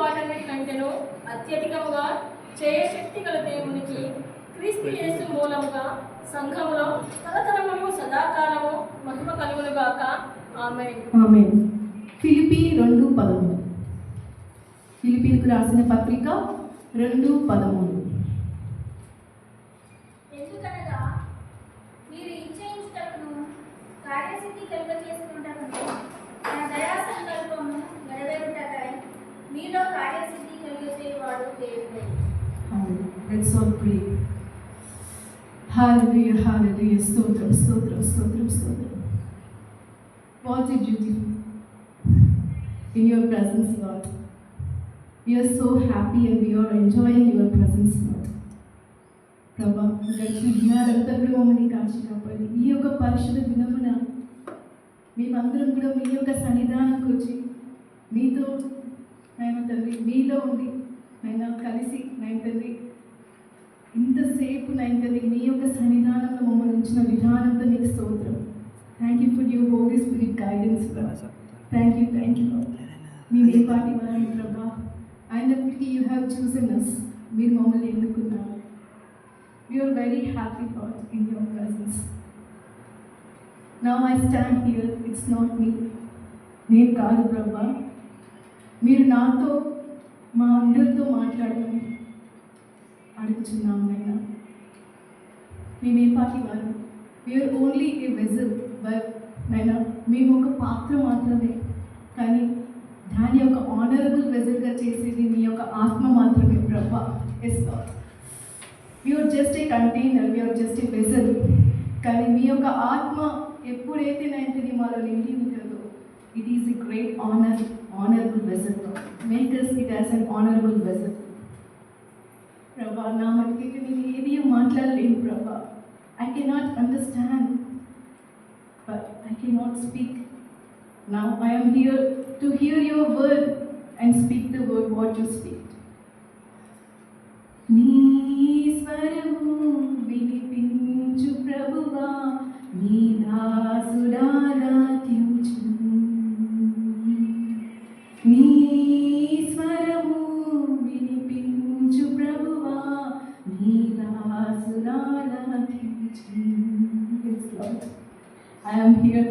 వాటన్నిటికంటేనూ అత్యధికముగా చేయశక్తి గల దేవునికి క్రీస్తు యేసు మూలముగా సంఘములో తరతరములు సదాకాలము మహిమ కలుగునుగాక. ఆమేన్. ఆమేన్. ఫిలిప్పీ 2:13. ఫిలిప్పీలకు రాసిన పత్రిక 2:13. ఎందుకనగా మీరు ఇచ్చేయించుటకును కార్యసిద్ధి కలుగజేసుకుంటకును తన దయా సంకల్పము నెరవేరుటకై మీలో కార్యసిద్ధి కలుగజేయవాడు దేవుడే. Let's all pray. Hallelujah, hallelujah. Stotram, stotram, stotram, stotram. What a beauty in your presence, Lord. We are so happy and we are enjoying your presence, Lord. ప్రభా, గడిచిన దినాలంతా కూడా మమ్మల్ని కాచినప్పటి ఈ యొక్క పరిశుద్ధ దినమున మేమందరం కూడా మీ యొక్క సన్నిధానంకి వచ్చి మీతో నాయన తండ్రి, మీలో ఉండి నాయన కలిసి నాయన తండ్రి ఇంతసేపు నాయన తండ్రి మీ యొక్క సన్నిధానంలో మమ్మల్ని ఉంచిన విధానంతో నీకు స్తోత్రం. Thank you for your holy spirit guidance. Thank you మీ పాటి వారిని ప్రభా, అయినప్పటికీ యూ హ్యావ్ చూసన్ అస్. మీరు మమ్మల్ని ఎన్నుకున్నారు. We are very happy, Lord, in your presence. Now I stand here, it's not me. నేను కాదు ప్రభా, మీరు నాతో మా అందరితో మాట్లాడమని అడుగుతున్నాము నాయన. మేమే పాటి వారు, we are only a vessel, but నాయన మేము ఒక పాత్ర మాత్రమే. కానీ దాని యొక్క ఆనరబుల్ వెజల్గా చేసేది మీ యొక్క ఆత్మ మాత్రమే ప్రభా. Yes lord, we are just a container, we are just a vessel. కానీ మీ యొక్క ఆత్మ ఎప్పుడైతే నాయన మాలో నిండి ఉంటుందో, it is a great honourable vessel. Make us it as an honorable vessel. ప్రభా, నా మటుకైతే నేను ఏది మాట్లాడలేను ప్రభా. I cannot understand, but I cannot speak. Now I am here to hear your word and speak the word what you speak. నీ స్వరము వినిపించు ప్రభువా, నీ దాసుడాలకించు. నీ స్వరము వినిపించు ప్రభువా, నీ దాసుడాలకించు. Yes, Lord. I am here.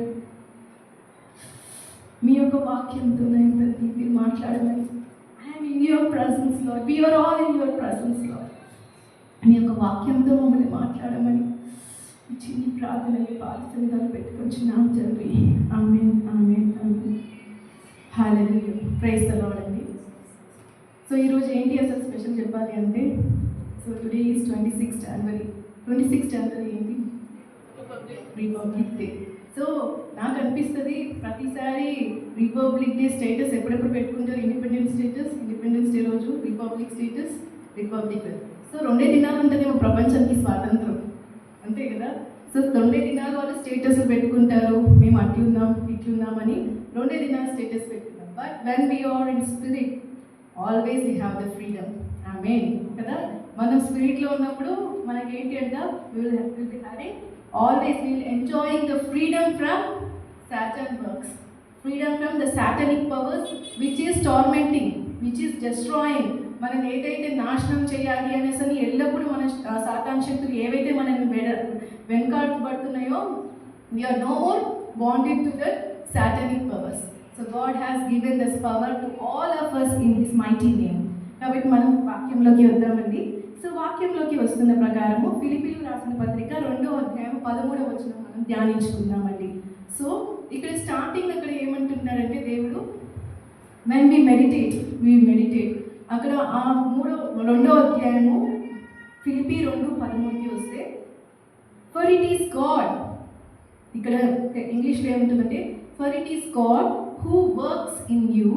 మీ యొక్క వాక్యంతో మీరు మాట్లాడమని. I am in your presence, Lord. We are all in your presence, Lord. మీ యొక్క వాక్యంతో మమ్మల్ని మాట్లాడమని చిన్ని ప్రార్థనని పాలిసనిదాన్ని పెట్టుకొచ్చున్నాం తండ్రి. ఆమేన్, ఆమేన్, ఆమేన్. హల్లెలూయా. ప్రైజ్ ది లార్డ్ అండి. సో ఈరోజు ఏంటి అసలు స్పెషల్ చెప్పాలి అంటే, సో టుడే ఈజ్ 26 జనవరి. 26 జనవరి ఏంటి? Republic day. సో నాకు అనిపిస్తుంది ప్రతిసారి రిపబ్లిక్ డే స్టేటస్ ఎప్పుడెప్పుడు పెట్టుకుంటారు. ఇండిపెండెన్స్ డే రోజు republic status, republic day. So 2 దినాలు ఉంటేనేమో ప్రపంచానికి స్వాతంత్రం, అంతే కదా. సో 2 దినాలు వాళ్ళు స్టేటస్ పెట్టుకుంటారు, మేము అట్లున్నాం ఇట్లున్నామని 2 దినాలు స్టేటస్ పెట్టుకున్నాం. But when we are in spirit always we have the freedom. ఆమేన్ కదా. మనం స్పిరిట్లో ఉన్నప్పుడు మనకేంటి అంట, will be having always we will enjoying the freedom from Satan's works, freedom from the satanic powers which is tormenting, which is destroying. మనం ఏదైతే నాశనం చేయాలి అనేసి ఎల్లప్పుడూ మన సాతాన్ శక్తులు ఏవైతే మనల్ని వెనకాడుతున్నాయో, we are no more bonded to the satanic powers. So God has given this power to all of us in his mighty name. కాబట్టి మనం వాక్యంలోకి వద్దామండి. సో వాక్యంలోకి వస్తున్న ప్రకారము ఫిలిప్పీలకు రాసిన పత్రిక 2వ అధ్యాయం 13వ వచనం మనం ధ్యానించుకుందామండి. సో ఇక్కడ స్టార్టింగ్ అక్కడ ఏమంటున్నారంటే దేవుడు, when we meditate అక్కడ ఆ 2వ అధ్యాయము ఫిలిప్పీ 2:13కి వస్తే, for it is God, ఇక్కడ ఇంగ్లీష్లో ఏముంటుందంటే for it is God who works in you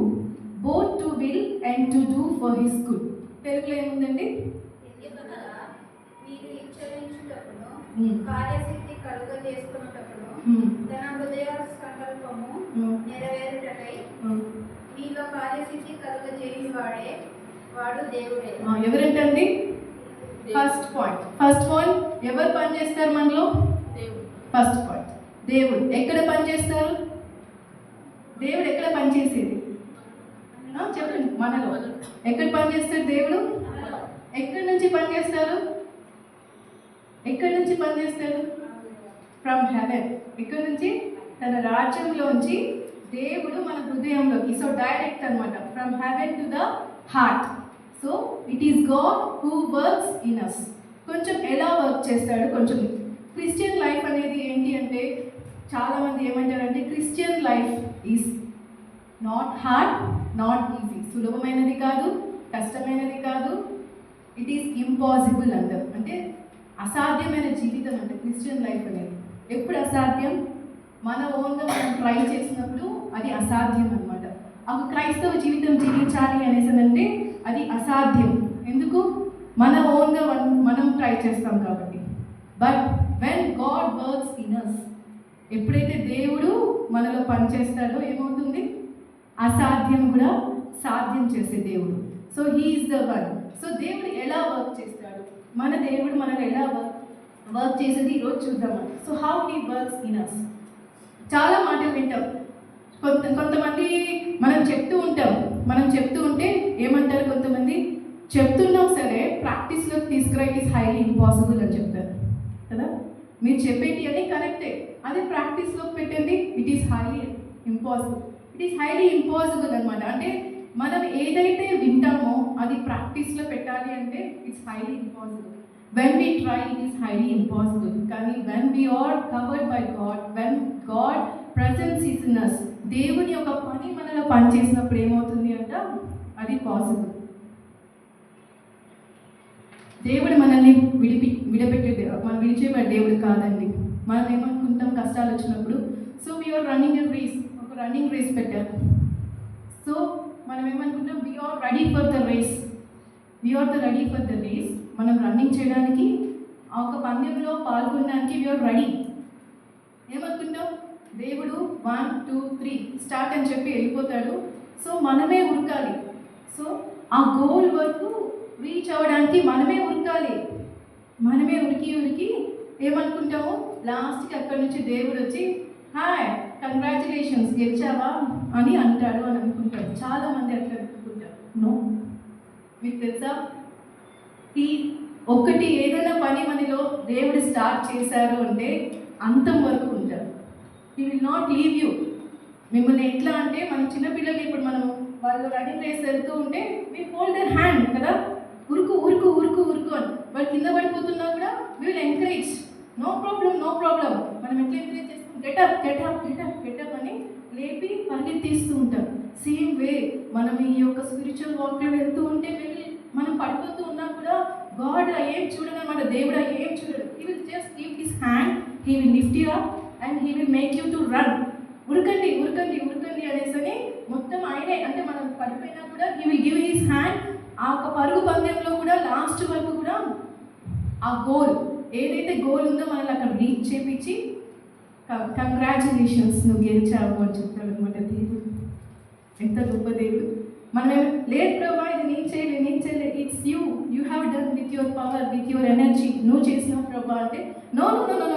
both to will and to do for his good. తెలుగులో ఏముందండి? మీరు ఇచ్చేయించుటకును కార్యసిద్ధి కలుగజేసుకున్నటకును తన హృదయ సంకల్పము నెరవేరుటకై మీలో కార్యసిద్ధి కలుగజేయువాడే వాడు దేవుడే. ఎవరంటండి? ఫస్ట్ పాయింట్ ఎవరు పని చేస్తారు మనలో? ఫస్ట్ పాయింట్ దేవుడు. ఎక్కడ పని చేస్తారు? దేవుడు ఎక్కడ పని చేసేది? చెప్పండి, మనలో. ఎక్కడ పనిచేస్తాడు దేవుడు? ఎక్కడి నుంచి పనిచేస్తారు? ఎక్కడి నుంచి పనిచేస్తాడు? From heaven. ఇక్కడ నుంచి తన రాజ్యంలోంచి దేవుడు మన హృదయంలోకి. సో డైరెక్ట్ అనమాట, from heaven to the heart. So it is God who works in us. కొంచెం ఎలా వర్క్ చేస్తాడు కొంచెం. క్రిస్టియన్ లైఫ్ అనేది ఏంటి అంటే, చాలామంది ఏమంటారంటే Christian life is not hard, not easy. సులభమైనది కాదు, కష్టమైనది కాదు, ఇట్ ఈస్ ఇంపాసిబుల్ అంటారు. అంటే అసాధ్యమైన జీవితం అంటే క్రిస్టియన్ లైఫ్ అనేది. ఎప్పుడు అసాధ్యం? మన ఓన్గా మనం ట్రై చేసినప్పుడు అది అసాధ్యం అనమాట. ఒక క్రైస్తవ జీవితం జీవించాలి అనేసి అంటే అది అసాధ్యం. ఎందుకు? మన ఓన్గా మనం ట్రై చేస్తాం కాబట్టి. But when God works in us, ఎప్పుడైతే దేవుడు మనలో పనిచేస్తాడో ఏమవుతుంది? అసాధ్యం కూడా సాధ్యం చేసే దేవుడు. So he is the one. So దేవుడు ఎలా వర్క్ చేస్తాడు? మన దేవుడు మనలో ఎలా వర్క్ చేసేది ఈరోజు చూద్దామని. So how he works in us. చాలా మాటలు వింటాం. కొంతమంది మనం చెప్తూ ఉంటే ఏమంటారు? కొంతమంది చెప్తున్నాం సరే ప్రాక్టీస్లోకి తీసుకురా, ఇట్ ఈస్ హైలీ ఇంపాసిబుల్ అని చెప్తారు కదా. మీరు చెప్పేటి అని కరెక్టే, అదే ప్రాక్టీస్లోకి పెట్టండి, it is highly impossible. It is highly impossible అనమాట. అంటే మనం ఏదైతే వింటామో అది ప్రాక్టీస్లో పెట్టాలి అంటే it's highly impossible. When we try it is highly impossible. కానీ when we are covered by God, when God presence is in us, దేవుని యొక్క పని మనలో పనిచేసినప్పుడు ఏమవుతుంది అంట? అది పాసిబుల్. దేవుడు మనల్ని మనం విడిచేవాడు దేవుడు కాదండి. మనం ఏమనుకుంటాం కష్టాలు వచ్చినప్పుడు? So we are running a race, ఒక రన్నింగ్ రేస్ పెట్టారు. సో మనం ఏమనుకుంటాం? We are ready for the race. Ready for the race. మనం రన్నింగ్ చేయడానికి, ఒక పందెంలో పాల్గొనడానికి వీఆర్ రెడీ. ఏమనుకుంటాం? దేవుడు 1 2 3 స్టార్ట్ అని చెప్పి వెళ్ళిపోతాడు. సో మనమే ఉరకాలి. సో ఆ గోల్ వరకు రీచ్ అవ్వడానికి మనమే ఉరకాలి. మనమే ఉరికి ఏమనుకుంటాము? లాస్ట్కి అక్కడి నుంచి దేవుడు వచ్చి హాయ్ కంగ్రాచులేషన్స్ గెలిచావా అని అంటాడు అని అనుకుంటాడు. చాలామంది అట్లా అనుకుంటారు. నో, మీకు తెలుసా, ఒకటి ఏదైనా పని మనలో దేవుడు స్టార్ట్ చేశారు అంటే అంతం వరకు ఉంటారు. He will not leave you. మిమ్మల్ని ఎట్లా అంటే, మనం చిన్నపిల్లలు ఇప్పుడు మనం వాళ్ళు రన్నింగ్ రేస్ వెళ్తూ ఉంటే వీ హోల్డ్ దర్ హ్యాండ్ కదా, ఉరుకు ఉరుకు ఉరుకు ఉరుకు అని. వాళ్ళు కింద పడిపోతున్నా కూడా we will encourage, no problem. మనం ఎట్లా ఎంకరేజ్ చేస్తాం? గెటప్ అని లేపి పరిగెత్తిస్తూ ఉంటాం. సేమ్ వే మనం ఈ యొక్క స్పిరిచువల్ వాక్లో వెళ్తూ ఉంటే మనం పడిపోతూ ఉన్నా కూడా గాడ్ ఏం చూడనమాట, దేవుడు ఏం చూడడు. He will just give his hand, he will lift you up and he will make you to run. ఉరకండి అనేసి మొత్తం ఆయనే. అంటే మనం పడిపోయినా కూడా he will give his hand. ఆ ఒక పరుగు పందెంలో కూడా లాస్ట్ వరకు కూడా ఆ గోల్, ఏదైతే గోల్ ఉందో మనల్ని అక్కడ రీచ్ చేపించి కంగ్రాచులేషన్స్ నువ్వు గెలిచావు అని చెప్తాడు అనమాట దేవుడు. ఎంత గొప్ప దేవుడు. మనం లేదు ప్రభా ఇది నేను చేయలే, it's you have done with your power, with your energy. నువ్వు చేసినావు ప్రభా అంటే నో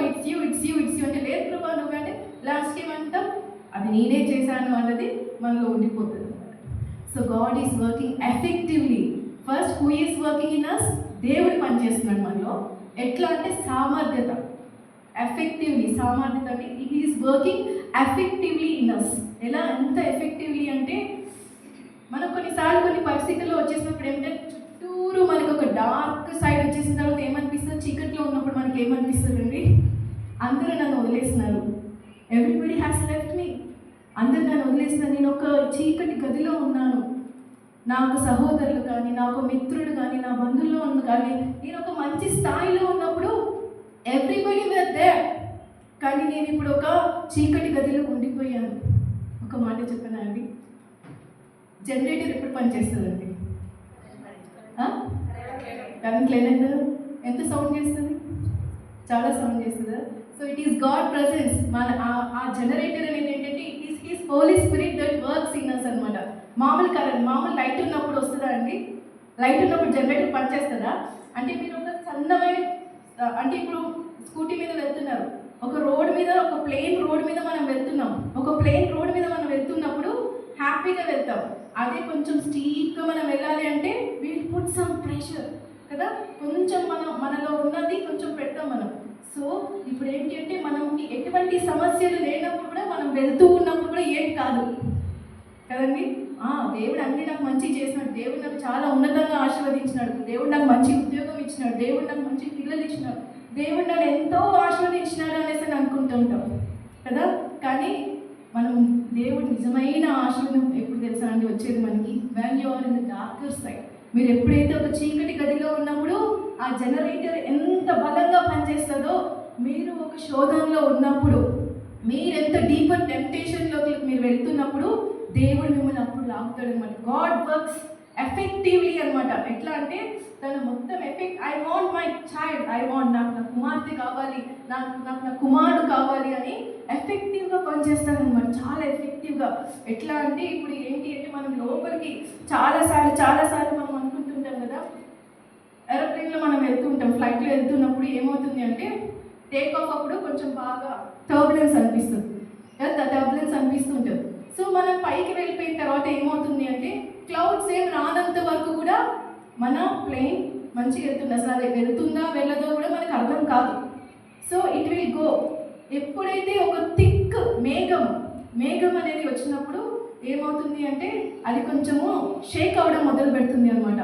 ఇట్స్ యూ అంటే లేదు ప్రభా నువ్వు అంటే లాస్ట్కి ఏమంటాం? అది నేనే చేశాను అన్నది మనలో ఉండిపోతుంది అనమాట. So God is working effectively. First who is working in us? దేవుడు పనిచేస్తున్నాడు మనలో. ఎట్లా అంటే సామర్థ్యత, ఎఫెక్టివ్లీ. సామర్థ్యత అంటే it is working effectively in us. ఎలా, ఎంత ఎఫెక్టివ్లీ అంటే మనం కొన్నిసార్లు కొన్ని పరిస్థితుల్లో వచ్చేసినప్పుడు ఏమంటే చుట్టూరు మనకు ఒక డార్క్ సైడ్ వచ్చేసిన తర్వాత ఏమనిపిస్తుంది? చీకట్లో ఉన్నప్పుడు మనకి ఏమనిపిస్తుంది అండి? అందరూ నన్ను వదిలేస్తున్నారు, ఎవ్రీబడి హ్యాస్ లెఫ్ట్ మీ. అందరూ నన్ను వదిలేస్తున్నారు, నేను ఒక చీకటి గదిలో ఉన్నాను. నాకు సహోదరులు కానీ, నాకు మిత్రుడు కానీ, నా బంధువుల్లో ఉన్న కానీ, నేను ఒక మంచి స్థాయిలో ఉన్నప్పుడు ఎవ్రీబడి వేర్ దేర్. కానీ నేను ఇప్పుడు ఒక చీకటి గదిలో ఉండిపోయాను. ఒక మాట చెప్పనా అండి? జనరేటర్ ఎప్పుడు పనిచేస్తుందండి? కరెంట్ లేనంటే ఎంత సౌండ్ చేస్తుంది? చాలా సౌండ్ చేస్తుందా? So it is God presence. మన ఆ జనరేటర్ అనేది ఏంటంటే it is his Holy Spirit that works in us అనమాట. మామూలు లైట్ ఉన్నప్పుడు వస్తుందా అండి? లైట్ ఉన్నప్పుడు జనరేటర్ పనిచేస్తుందా? అంటే మీరు ఒక సన్నమైన, అంటే ఇప్పుడు స్కూటీ మీద వెళ్తున్నారు, ఒక రోడ్ మీద, ఒక ప్లెయిన్ రోడ్ మీద మనం వెళ్తున్నాం. ఒక ప్లెయిన్ రోడ్ మీద మనం వెళ్తున్నప్పుడు హ్యాపీగా వెళ్తాం. అదే కొంచెం స్టీప్గా మనం వెళ్ళాలి అంటే వీల్ పుట్ సమ్ ప్రెషర్ కదా, కొంచెం మనలో ఉన్నది కొంచెం పెడతాం మనం. సో ఇప్పుడు ఏంటి అంటే మనకి ఎటువంటి సమస్యలు లేనప్పుడు కూడా మనం వెళ్తూ ఉన్నప్పుడు కూడా ఏం కాదు కదండి. దేవుడు అన్ని నాకు మంచి చేసినాడు, దేవుడు నాకు చాలా ఉన్నతంగా ఆశీర్వదించినాడు, దేవుడు నాకు మంచి ఉద్యోగం ఇచ్చినాడు, దేవుడు నాకు మంచి పిల్లలు ఇచ్చినాడు, దేవుడు నన్ను ఎంతో ఆశీర్వదించినాడు అనేసి అనుకుంటుంటాం కదా. కానీ మనం దేవుడు నిజమైన ఆశీర్వాదం ఎప్పుడు తెలుసా అండి వచ్చేది మనకి, when you are in the darker side. మీరు ఎప్పుడైతే ఒక చీకటి గదిలో ఉన్నప్పుడు ఆ జనరేటర్ ఎంత బలంగా పనిచేస్తుందో, మీరు ఒక శోధనలో ఉన్నప్పుడు, మీరు ఎంత డీపర్ టెంప్టేషన్లోకి మీరు వెళ్తున్నప్పుడు దేవుడు మిమ్మల్ని అప్పుడు లాగుతాడు అనమాట. గాడ్ వర్క్స్ ఎఫెక్టివ్లీ అనమాట. ఎట్లా అంటే తను మొత్తం effect, I want my child, I want, నాకు నా కుమార్తె కావాలి, నాకు నా కుమారుడు కావాలి అని ఎఫెక్టివ్గా పనిచేస్తారనమాట, చాలా ఎఫెక్టివ్గా. ఎట్లా అంటే ఇప్పుడు ఏంటి అంటే మనం లోపలికి చాలాసార్లు మనం అనుకుంటుంటాం కదా, ఏరోప్లేన్లో మనం వెళ్తుంటాం, ఫ్లైట్లో వెళ్తున్నప్పుడు ఏమవుతుంది అంటే టేక్ ఆఫ్ అప్పుడు కొంచెం బాగా టర్బులెన్స్ అనిపిస్తుంది కదా, టర్బులెన్స్ అనిపిస్తుంటుంది. సో మనం పైకి వెళ్ళిపోయిన తర్వాత ఏమవుతుంది అంటే క్లౌడ్స్ ఏం రానంత వరకు కూడా మన ప్లేన్ మంచిగా వెళ్తుంది, అసలు అది వెళ్తుందా వెళ్ళదో కూడా మనకు అర్థం కాదు. So it will go. ఎప్పుడైతే ఒక థిక్ మేఘం అనేది వచ్చినప్పుడు ఏమవుతుంది అంటే అది కొంచెము షేక్ అవ్వడం మొదలు పెడుతుంది అనమాట.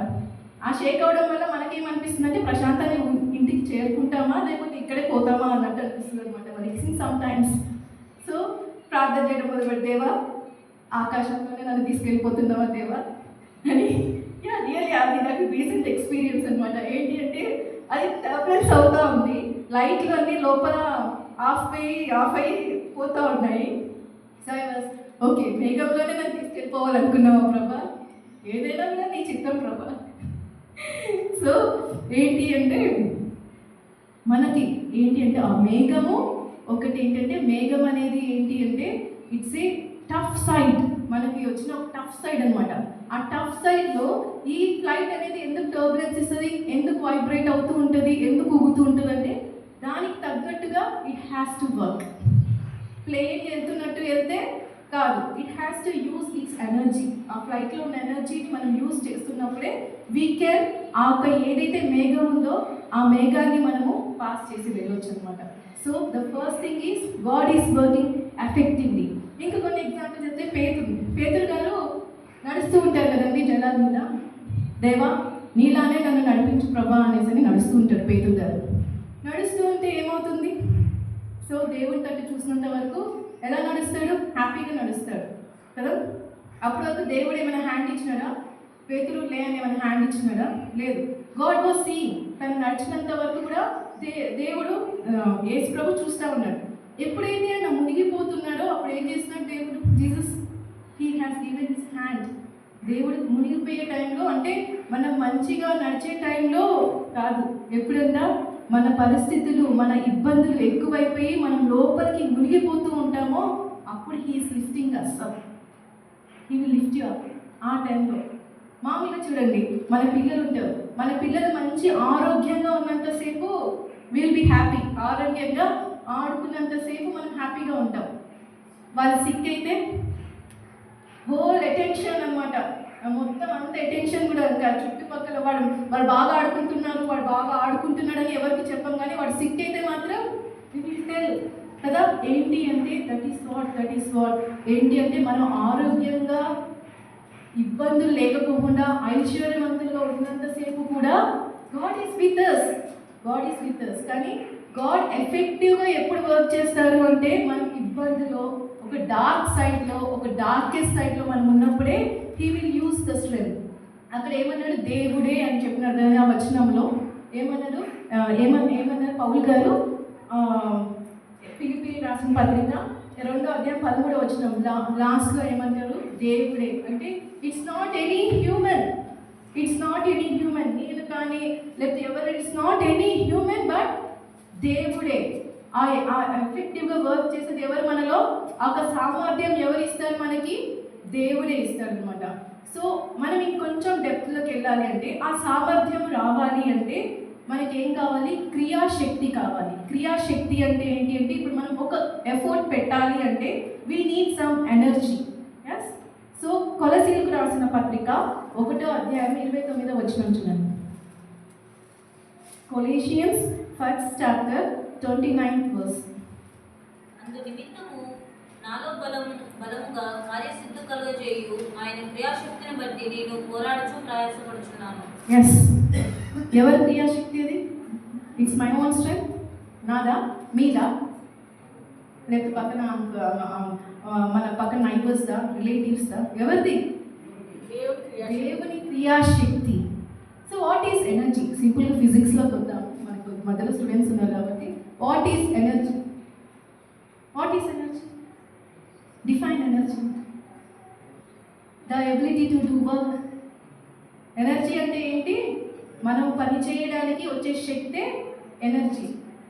ఆ షేక్ అవ్వడం వల్ల మనకేమనిపిస్తుంది అంటే ప్రశాంతంగా ఇంటికి చేరుకుంటామా లేకపోతే ఇక్కడే పోతామా అన్నట్టు అనిపిస్తుంది అనమాట మనకి సమ్ టైమ్స్. సో ప్రార్థన చేయడం మొదలు పెడితేవా ఆకాశంలోనే నన్ను తీసుకెళ్ళిపోతున్నావా దేవా అని. రియల్లీ అది నాకు రీసెంట్ ఎక్స్పీరియన్స్ అనమాట. ఏంటి అంటే అది టర్బులెన్స్ అవుతూ ఉంది, లైట్లు అన్నీ లోపల ఆఫ్ అయ్యి పోతూ ఉన్నాయి. సో ఓకే, మేఘంలోనే నన్ను తీసుకెళ్ళిపోవాలనుకున్నావా ప్రభా, ఏదైనా కూడా నీ చిత్తం ప్రభా. సో ఏంటి అంటే మనకి ఏంటి అంటే ఆ మేఘము ఒకటి ఏంటంటే మేఘం అనేది ఏంటి అంటే ఇట్స్ ఏ టఫ్ సైడ్, మనకి వచ్చిన ఒక టఫ్ సైడ్ అనమాట. ఆ టఫ్ సైడ్లో ఈ ఫ్లైట్ అనేది ఎందుకు టర్బులెన్స్ ఇస్తుంది, ఎందుకు వైబ్రేట్ అవుతూ ఉంటుంది, ఎందుకు ఊగుతూ ఉంటుంది అంటే దానికి తగ్గట్టుగా it has to work. Plane వెళ్తున్నట్టు వెళ్తే కాదు, it has to use its energy. ఆ ఫ్లైట్లో ఉన్న ఎనర్జీని మనం యూజ్ చేస్తున్నప్పుడే వీ కెన్ ఆ ఒక ఏదైతే మేఘం ఉందో ఆ మేఘాన్ని మనము పాస్ చేసి వెళ్ళొచ్చు అనమాట. So the first thing is God is working effectively. ఇంకా కొన్ని ఎగ్జాంపుల్ చెప్తే పేతురు గారు నడుస్తూ ఉంటారు కదండి జలాల మీద, దేవా నీలానే నన్ను నడిపించు ప్రభా అనేసి నడుస్తూ ఉంటారు పేతురు గారు. నడుస్తూ ఉంటే ఏమవుతుంది, సో దేవుడి తట్టు చూసినంత వరకు ఎలా నడుస్తాడు, హ్యాపీగా నడుస్తాడు కదా. అప్పటి వరకు దేవుడు ఏమైనా హ్యాండ్ ఇచ్చినాడా, పేతురు లే అని ఏమైనా హ్యాండ్ ఇచ్చినాడా, లేదు. గాడ్ వాజ్ సీయింగ్, తను నడిచినంత వరకు కూడా దేవుడు యేసు ప్రభు చూస్తూ ఉన్నాడు. ఎప్పుడైతే ఆయన మునిగిపోతున్నాడో అప్పుడు ఏం చేస్తున్నాడు దేవుడు, Jesus he has given his hand. దేవుడు మునిగిపోయే టైంలో అంటే మనం మంచిగా నడిచే టైంలో కాదు, ఎప్పుడన్నా మన పరిస్థితులు మన ఇబ్బందులు ఎక్కువైపోయి మనం లోపలికి మునిగిపోతూ ఉంటామో అప్పుడు he is lifting us up, he will lift you up. ఆ టైంలో మామూలుగా చూడండి, మన పిల్లలు ఉంటారు, మన పిల్లలు మంచి ఆరోగ్యంగా ఉన్నంతసేపు విల్ బి హ్యాపీ, ఆరోగ్యంగా ఆడుకున్నంతసేపు మనం హ్యాపీగా ఉంటాం. వాళ్ళు సిక్ అయితే హోల్ అటెన్షన్ అనమాట, మొత్తం అంత అటెన్షన్ కూడా ఇంకా చుట్టుపక్కల వాడు బాగా ఆడుకుంటున్నాడని ఎవరికి చెప్పం, కానీ వాడు సిక్ అయితే మాత్రం కదా. ఏంటి అంటే దట్ ఈస్ వాట్ ఏంటి అంటే మనం ఆరోగ్యంగా ఇబ్బందులు లేకపోకుండా ఐశ్వర్యవంతులుగా ఉన్నంతసేపు కూడా గాడ్ ఈస్ విత్ అస్. కానీ గాడ్ ఎఫెక్టివ్గా ఎప్పుడు వర్క్ చేస్తారు అంటే మనం ఇబ్బందిలో ఒక డార్క్ సైడ్లో ఒక డార్కెస్ట్ సైడ్లో మనం ఉన్నప్పుడే he will use the strength. అక్కడ ఏమన్నాడు, దేవుడే అని చెప్పినాడు కదా ఆ వచనంలో. ఏమన్నారు పౌలు గారు ఫిలిప్పీయులకు రాసిన పత్రిక 2వ అధ్యాయం 13వ వచనం లాస్ట్లో ఏమంటారు, దేవుడే అంటే ఇట్స్ నాట్ ఎనీ హ్యూమన్, నేను కానీ లేకపోతే ఎవరు, it's not any human but దేవుడే. ఆ ఎఫెక్టివ్గా వర్క్ చేసేది ఎవరు మనలో, ఆ సామర్థ్యం ఎవరు ఇస్తారు మనకి, దేవుడే ఇస్తారు అనమాట. సో మనం ఇంకొంచెం డెప్త్లోకి వెళ్ళాలి అంటే ఆ సామర్థ్యం రావాలి అంటే మనకి ఏం కావాలి, క్రియాశక్తి కావాలి. క్రియాశక్తి అంటే ఏంటి అంటే ఇప్పుడు మనం ఒక ఎఫర్ట్ పెట్టాలి అంటే we need some energy. Yes, so కొలసీలకు రాసిన పత్రిక 1వ అధ్యాయం 29వ వచనం చూడండి. Colossians 1st chapter 29th verse. అందు నిమిత్తము నాలో బలముగా కార్యసిద్ధి కలుగజేయు ఆయన క్రియాశక్తిని బట్టి నేను పోరాడుచు ప్రయాసపడుచున్నాను. ఎస్, ఎవరి క్రియాశక్తి అది? ఇట్స్ మై ఓన్ స్ట్రెంగ్త్, నాదా, మీదా, లేకపోతే పక్కన మన పక్కన నైబర్స్దా, రిలేటివ్స్దా, ఎవరిది? దేవుని క్రియాశక్తి. So what is energy? సింపుల్గా ఫిజిక్స్లోకి వద్దాం, మనకు మధ్యలో స్టూడెంట్స్ ఉన్నారు కాబట్టి. What is energy? What is energy? Define energy. The ability to do work. Energy అంటే ఏంటి? మనం పని చేయడానికి వచ్చే శక్తే ఎనర్జీ.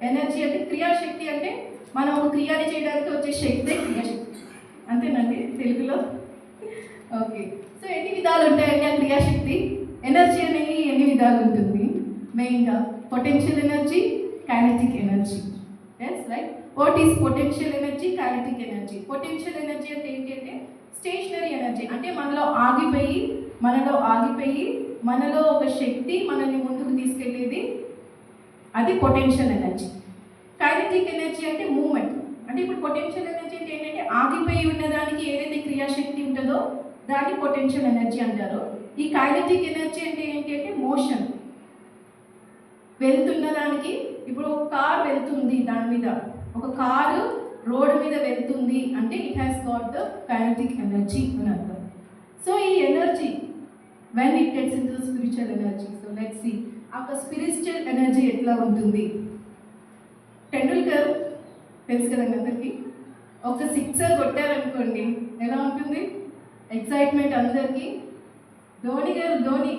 ఎనర్జీ అంటే క్రియాశక్తి, అంటే మనం ఒక క్రియని చేయడానికి వచ్చే శక్తే క్రియాశక్తి. అంతేనండి తెలుగులో? ఓకే. సో ఎన్ని విధాలు ఉంటాయండి ఆ క్రియాశక్తి? ఎనర్జీ అనేది ఎన్ని విధాలు ఉంటుంది? మెయిన్గా potential energy, kinetic energy. Yes right. What is potential energy, kinetic energy? Potential energy అంటే ఏంటి అంటే స్టేషనరీ ఎనర్జీ, అంటే మనలో ఆగిపోయి మనలో ఒక శక్తి మనల్ని ముందుకు తీసుకెళ్ళేది, అది పొటెన్షియల్ ఎనర్జీ. కైనెటిక్ ఎనర్జీ అంటే మూమెంట్. అంటే ఇప్పుడు పొటెన్షియల్ ఎనర్జీ అంటే ఏంటంటే ఆగిపోయి ఉన్నదానికి ఏదైతే క్రియాశక్తి ఉంటుందో దాన్ని పొటెన్షియల్ ఎనర్జీ అంటారు. ఈ కైనెటిక్ ఎనర్జీ అంటే ఏంటి అంటే మోషన్. వెళ్తున్న దానికి, ఇప్పుడు ఒక కార్ వెళ్తుంది, దాని మీద ఒక కారు రోడ్డు మీద వెళ్తుంది అంటే it has got the kinetic energy అని అర్థం. సో ఈ energy when it gets into spiritual energy. So let's see ఆ స్పిరిచువల్ ఎనర్జీ ఎట్లా ఉంటుంది. టెండూల్కర్ తెలుసు కదండి అందరికీ. ఒక సిక్సర్ కొట్టారనుకోండి ఎలా ఉంటుంది? ఎక్సైట్మెంట్ అందరికీ. ధోని గారు,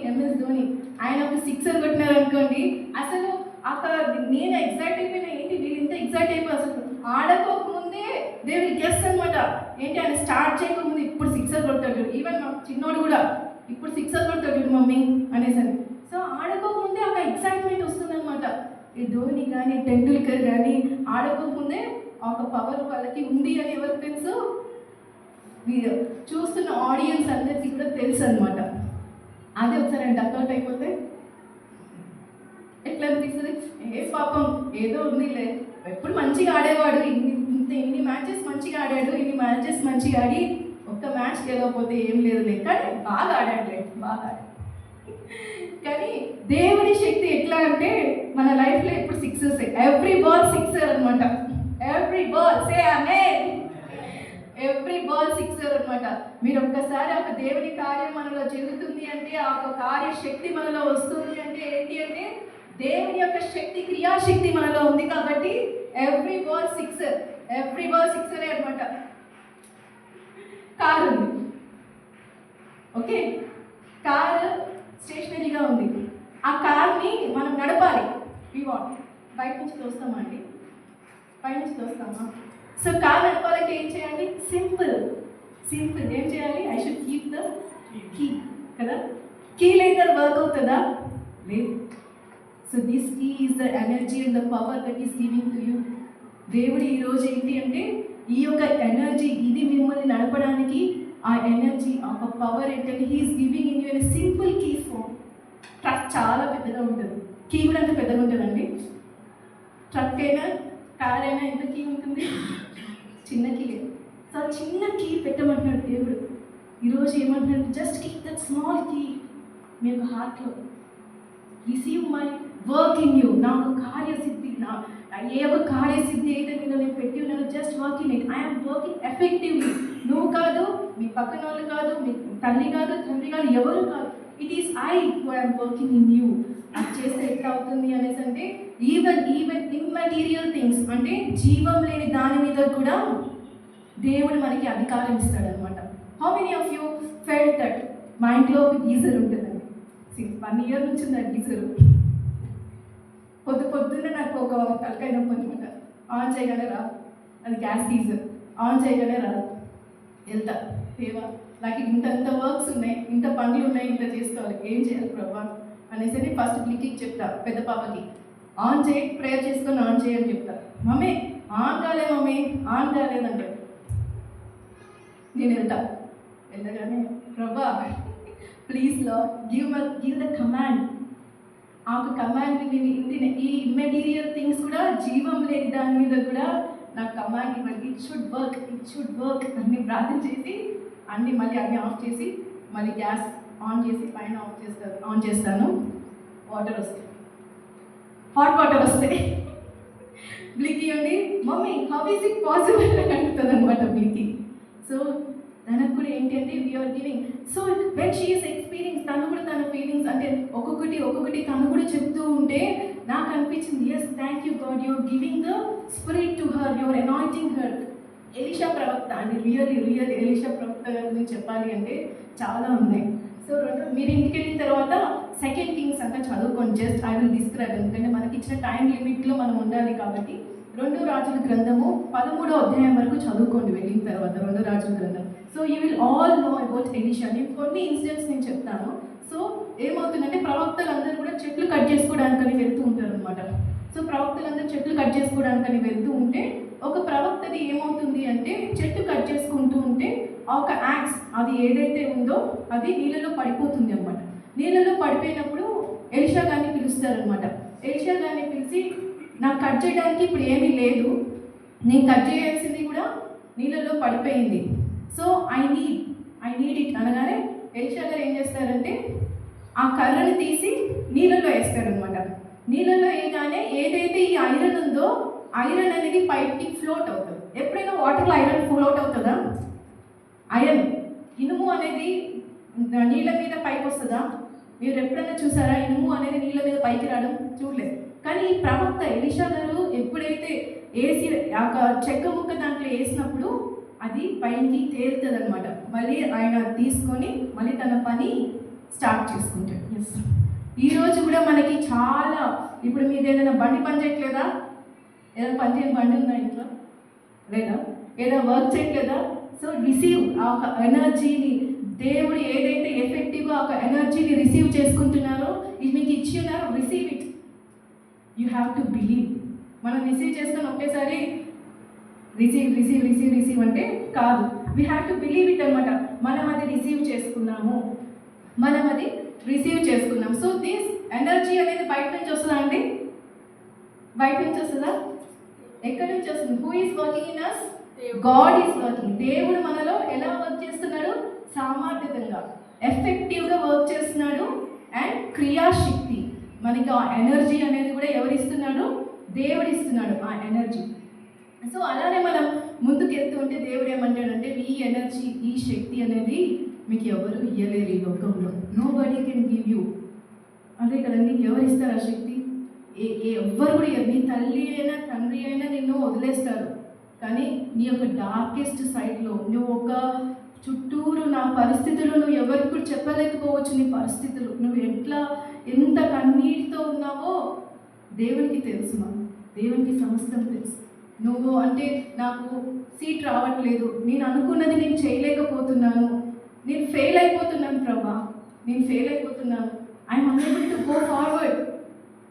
ఎంఎస్ ధోని, ఆయన ఒక సిక్సర్ కొట్టినారనుకోండి, అసలు అక్కడ నేను ఎక్సైట్ అయిపోయినా, ఏంటి వీళ్ళు ఇంత ఎక్సైట్ అయిపోయి అసలు ఆడకోకముందే దే విల్ గెస్ అనమాట. ఏంటి ఆయన స్టార్ట్ చేయకముందు ఇప్పుడు సిక్సర్ కొడతాడు. ఈవెన్ మా చిన్నోడు కూడా ఇప్పుడు సిక్సర్ కొడతాడు మమ్మీ అనేసరి. సో ఆడుకోకముందే ఒక ఎక్సైట్మెంట్ వస్తుందన్నమాట. ఈ ధోని కానీ టెండూల్కర్ కానీ ఆడుకోకముందే ఒక పవర్ వాళ్ళకి ఉంది అని ఎవరికి తెలుసు? మీరు చూస్తున్న ఆడియన్స్ అందరికీ కూడా తెలుసు అనమాట. అదే ఒకసారి డక్అవుట్ అయిపోతే ఎట్లా అనిపిస్తుంది? ఏ పాపం ఏదో ఉందిలే, ఎప్పుడు మంచిగా ఆడేవాడు, ఇన్ని మ్యాచెస్ మంచిగా ఆడాడు, ఇన్ని మ్యాచెస్ మంచిగా ఆడి ఒక్క మ్యాచ్ గెలవకపోతే ఏం లేదులే, కానీ బాగా ఆడాడులే, బాగా ఆడాడు. కానీ దేవుని శక్తి ఎట్లా అంటే మన లైఫ్లో ఇప్పుడు సిక్సెస్, ఎవ్రీ బాల్ సిక్సర్ అనమాట. ఎవ్రీ బాల్, సే ఆమేన్, ఎవ్రీ బాల్ సిక్సర్ అనమాట. మీరు ఒక్కసారి ఒక దేవుని కార్యం మనలో జరుగుతుంది అంటే, ఆ ఒక కార్యశక్తి మనలో వస్తుంది అంటే ఏంటి అంటే దేవుని యొక్క శక్తి, క్రియాశక్తి మనలో ఉంది కాబట్టి every ball sixer, every ball సిక్సరే అనమాట. కారు ఉంది, ఓకే, కారు స్టేషనరీగా ఉంది. ఆ కార్ని మనం నడపాలి. వి వాంట్, బయట నుంచి తోస్తామా అండి? బయట నుంచి తోస్తామా? సో కార్ నడపాలంటే ఏం చేయాలి? సింపుల్ ఏం చేయాలి? I should keep the key కదా. కీ లేదా వర్క్ అవుతుందా? లేదు. So this key is the energy and the power that is giving to you. దేవుడు ఈరోజు ఏంటి అంటే ఈ యొక్క ఎనర్జీ, ఇది మిమ్మల్ని నడపడానికి ఆ ఎనర్జీ, ఒక పవర్ ఏంటంటే he is giving in you a simple key phone. Truck చాలా పెద్దగా ఉంటుంది, కీ కూడా అంత పెద్దగా ఉంటుందండి. ట్రక్ అయినా కార్ అయినా ఎంత కీ ఉంటుంది? చిన్న కీ. సో చిన్న కీ పెట్టమంటున్నాడు దేవుడు. ఈరోజు ఏమంటున్నాడు? Just keep that small key మీ యొక్క హార్ట్లో. Receive my work in you. నా ఒక కార్యసిద్ధి, నా ఏ ఒక కార్యసిద్ధి అయితే నేను పెట్టి ఉన్నాను, just work in it. I'm working effectively. నువ్వు కాదు, మీ పక్కన వాళ్ళు కాదు, మీ తల్లి కాదు, తండ్రి కాదు, ఎవరు కాదు. It is I who I'm working in you. అది చేస్తే ఎట్లా అవుతుంది అనేసి అంటే ఈవెన్ ఇమ్మెటీరియల్ థింగ్స్, అంటే జీవం లేని దాని మీద కూడా దేవుడు మనకి అధికారం ఇస్తాడనమాట. How many of you felt that? మా ఇంట్లో ఒక గీజర్ ఉంటుందండి. 1 year నుంచి ఉంది ఆ గీజరు. పొద్దున్న నాకు ఒక తలకాయ నొప్పి అనమాట. ఆన్ చేయగానే రాదు, అది గ్యాస్ గీజర్. ఆన్ చేయగానే రాదు. వెళ్తా, దేవా నాకు ఇంత వర్క్స్ ఉన్నాయి, ఇంత పనులు ఉన్నాయి, ఇంత చేసుకోవాలి, ఏం చేయాలి ప్రభా అనేసి ఫస్ట్ క్లిక్కి చెప్తా. పెద్ద పాపకి ఆన్ చేయి, ప్రేయర్ చేసుకొని ఆన్ చేయని చెప్తా. మమ్మీ ఆన్ కాలే, మమ్మీ ఆన్ కాలేదంటే నేను వెళ్ళగానే ప్రభా please lord give the command. ఆ ఒక కమాండ్ ఈ ఇమ్మెటీరియల్ థింగ్స్ కూడా జీవం లేని దాని మీద కూడా నాకు కమాండ్ ఇవ్వండి. ఇట్ షుడ్ వర్క్ అన్ని ప్రార్థన చేసి అన్ని ఆఫ్ చేసి మళ్ళీ గ్యాస్ ఆన్ చేసి పైన ఆన్ చేస్తాను. వాటర్ వస్తాయి, హాట్ వాటర్ వస్తాయి. బ్లిక్కీ అండి mummy how is it possible అని అడుగుతుంది అనమాట బ్లిక్కీ. సో తనకు కూడా ఏంటంటే we are giving. So when she is experience, తను కూడా తన ఫీలింగ్స్ అంటే ఒక్కొక్కటి తను కూడా చెప్తూ ఉంటే నాకు అనిపించింది, yes thank you God, you are giving the spirit to her, you are anointing her. Elisha ప్రవక్త అండి, రియల్ ఎలీషా ప్రవక్త గురించి చెప్పాలి అంటే చాలా ఉన్నాయి. సో మీరు ఇంటికి వెళ్ళిన తర్వాత సెకండ్ కింగ్స్ అంతా చదువుకోండి. జస్ట్ ఐ విల్ డిస్క్రైబ్, ఎందుకంటే మనకి ఇచ్చిన టైం లిమిట్లో మనం ఉండాలి కాబట్టి 2 రాజుల గ్రంథము 13వ అధ్యాయం వరకు చదువుకోండి వెళ్ళిన తర్వాత 2 రాజుల గ్రంథం. So you will all know about Elisha. నేను కొన్ని ఇన్సిడెంట్స్ నేను చెప్తాను. సో ఏమవుతుందంటే ప్రవక్తలందరూ కూడా చెట్లు కట్ చేసుకోవడానికని వెళ్తూ ఉంటారు అనమాట. సో ప్రవక్తలందరూ చెట్లు కట్ చేసుకోవడానికని వెళ్తూ ఉంటే ఒక ప్రవక్తది ఏమవుతుంది అంటే చెట్టు కట్ చేసుకుంటూ ఉంటే ఒక యాక్స్ అది ఏదైతే ఉందో అది నీళ్ళలో పడిపోతుంది అనమాట. నీళ్ళలో పడిపోయినప్పుడు ఎలీషా గారిని పిలుస్తారనమాట. ఎలీషా గారిని పిలిచి నాకు కట్ చేయడానికి ఇప్పుడు ఏమీ లేదు, నేను కట్ చేయాల్సింది కూడా నీళ్ళలో పడిపోయింది, సో ఐ నీడ్ ఇట్ అనగానే ఎలీషా గారు ఏం చేస్తారంటే ఆ కర్రని తీసి నీళ్ళలో వేస్తారనమాట. నీళ్ళలో వేయగానే ఏదైతే ఈ ఐరన్ ఉందో ఐరన్ అనేది పైకి ఫ్లోట్ అవుతుంది. ఎప్పుడైనా వాటర్లో ఐరన్ ఫ్లోట్ అవుతుందా? ఇనుము అనేది నీళ్ళ మీద పైకి వస్తుందా? మీరు ఎప్పుడైనా చూసారా ఇనుము అనేది నీళ్ళ మీద పైకి రావడం? చూడలేదు. కానీ ఈ ప్రవక్త ఎలీషా గారు ఎప్పుడైతే వేసి ఆ చెక్క ముక్క దాంట్లో వేసినప్పుడు అది పైకి తేలుతుంది అనమాట. మళ్ళీ ఆయన తీసుకొని మళ్ళీ తన పని స్టార్ట్ చేసుకుంటాడు. ఎస్, ఈరోజు కూడా మనకి చాలా, ఇప్పుడు మీది ఏదైనా బండి పని చేయట్లేదా? ఏదైనా పని చేయని బండి ఉందా ఇంట్లో? లేదా? ఏదైనా వర్క్ చేయట్లేదా? సో రిసీవ్ ఆ ఒక ఎనర్జీని, దేవుడు ఏదైతే ఎఫెక్టివ్గా ఒక ఎనర్జీని రిసీవ్ చేసుకుంటున్నారో ఇది మీకు ఇచ్చి ఉన్నారు, receive it. You have to believe. మనం రిసీవ్ చేసుకొని ఒకేసారి రిసీవ్ అంటే కాదు. We have to believe it అనమాట. మనం అది రిసీవ్ చేసుకున్నాము. సో దిస్ ఎనర్జీ అనేది బయట నుంచి వస్తుందా అండి? బయట నుంచి వస్తుందా? ఎక్కడి నుంచి వస్తుంది? Who is working in us? God is working. దేవుడు మనలో ఎలా వర్క్ చేస్తున్నాడు? సామర్థ్యంగా, ఎఫెక్టివ్గా వర్క్ చేస్తున్నాడు. అండ్ క్రియాశక్తి, మనకి ఆ ఎనర్జీ అనేది కూడా ఎవరు ఇస్తున్నాడు? దేవుడు ఇస్తున్నాడు ఆ ఎనర్జీ. సో అలానే మనం ముందుకు వెళ్తూ ఉంటే దేవుడు ఏమంటాడంటే ఈ ఎనర్జీ, ఈ శక్తి అనేది మీకు ఎవరు ఇవ్వలేరు ఈ లోకంలో. Nobody can give you. అదే కదండి, ఎవరు ఇస్తారు ఆ శక్తి? ఎవ్వరు కూడా ఇవ్వరు. నీ తల్లి అయినా తండ్రి అయినా నిన్ను వదిలేస్తారు, కానీ నీ యొక్క డార్కెస్ట్ సైడ్లో నువ్వు ఒక చుట్టూరు నా పరిస్థితులు నువ్వు ఎవరికి కూడా చెప్పలేకపోవచ్చు. నీ పరిస్థితులు నువ్వు ఎంత కన్నీటితో ఉన్నావో దేవునికి తెలుసు. దేవునికి సమస్తం తెలుసు. నువ్వు అంటే నాకు సీట్ రావట్లేదు, నేను అనుకున్నది నేను చేయలేకపోతున్నాను, నేను ఫెయిల్ అయిపోతున్నాను ప్రభా, I'm unable to go forward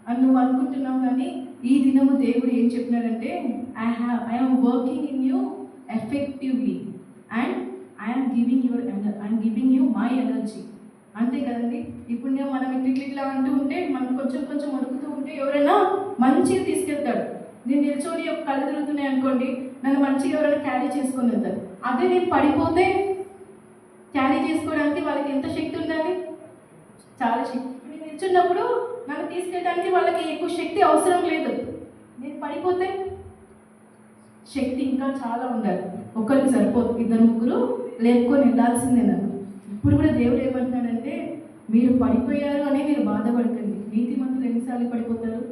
అని నువ్వు అనుకుంటున్నావు. కానీ ఈ దినము దేవుడు ఏం చెప్పినాడంటే I'm working in you effectively and I'm giving you my energy. అంతే కదండి. ఇప్పుడు మనం ఇట్లా అంటూ ఉంటే మనం కొంచెం వణుకుతూ ఉంటే ఎవరైనా మంచిగా తీసుకెళ్తాడు. నేను నిల్చొని ఒక కళ్ళు తిరుగుతున్నాయి అనుకోండి, నన్ను మంచిగా ఎవరైనా క్యారీ చేసుకొని వెళ్తారు. అదే నేను పడిపోతే క్యారీ చేసుకోవడానికి వాళ్ళకి ఎంత శక్తి ఉండాలి? చాలా శక్తి. నేను నిల్చున్నప్పుడు నన్ను తీసుకెళ్ళడానికి వాళ్ళకి ఎక్కువ శక్తి అవసరం లేదు. నేను పడిపోతే శక్తి ఇంకా చాలా ఉండాలి. ఒకరికి సరిపోదు, 2-3 లేపుకొని వెళ్ళాల్సిందే నన్ను. ఇప్పుడు కూడా దేవుడు ఏమంటున్నాడంటే మీరు పడిపోయారు అని మీరు బాధపడకండి. నీతిమంతులు ఎన్నిసార్లు పడిపోతారు?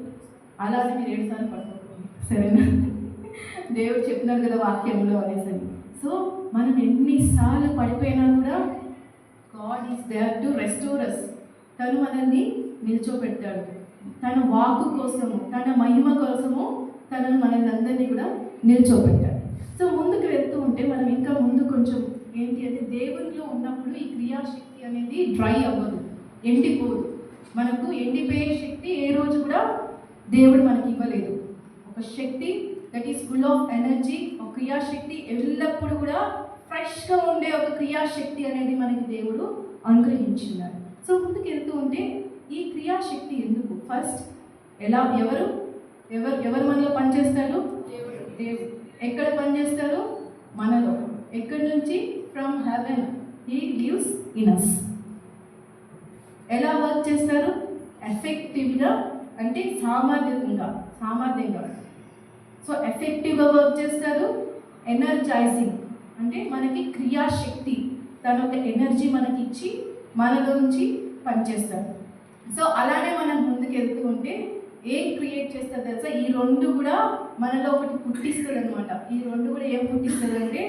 అలాగే మీరు 7 సార్లు పడిపోతారు. సరేనా? దేవుడు చెప్తున్నాడు కదా వాక్యంలో అనేసి. సో మనం ఎన్నిసార్లు పడిపోయినా కూడా God is there to restore us. తను మనల్ని నిల్చోబెట్టాడు. తన వాక్కు కోసము, తన మహిమ కోసము తనను మనల్ని కూడా నిల్చోబెట్టాడు. సో ముందుకు వెళ్తూ ఉంటే మనం ఇంకా ముందు కొంచెం ఏంటి అంటే దేవునిలో ఉన్నప్పుడు ఈ క్రియాశక్తి అనేది డ్రై అవ్వదు, ఎండిపోదు. మనకు ఎండిపోయే శక్తి ఏ రోజు కూడా దేవుడు మనకి ఇవ్వలేదు. ఒక శక్తి that is full of energy, ఒక క్రియాశక్తి ఎల్లప్పుడూ కూడా ఫ్రెష్గా ఉండే ఒక క్రియాశక్తి అనేది మనకి దేవుడు అనుగ్రహించున్నారు. సో ముందుకు వెళ్తూ ఉంటే ఈ క్రియాశక్తి ఎందుకు? ఫస్ట్ ఎవరు మనలో పనిచేస్తారు? దేవుడు. ఎక్కడ పనిచేస్తారు? మనలో. ఎక్కడి నుంచి? From heaven. He lives in us. ఎలా వర్క్ చేస్తారు? ఎఫెక్టివ్గా, అంటే సామర్థ్యంగా. సో ఎఫెక్టివ్గా వర్క్ చేస్తారు. ఎనర్జైజింగ్ అంటే మనకి క్రియాశక్తి, తన ఒక ఎనర్జీ మనకి ఇచ్చి మనలోంచి పనిచేస్తారు. సో అలానే మనం ముందుకు వెళ్తూ ఉంటే ఏం క్రియేట్ చేస్తారు తెలుసా? ఈ రెండు కూడా మనలో ఒకటి పుట్టిస్తుంది అనమాట. ఈ రెండు కూడా ఏం పుట్టిస్తుంది అంటే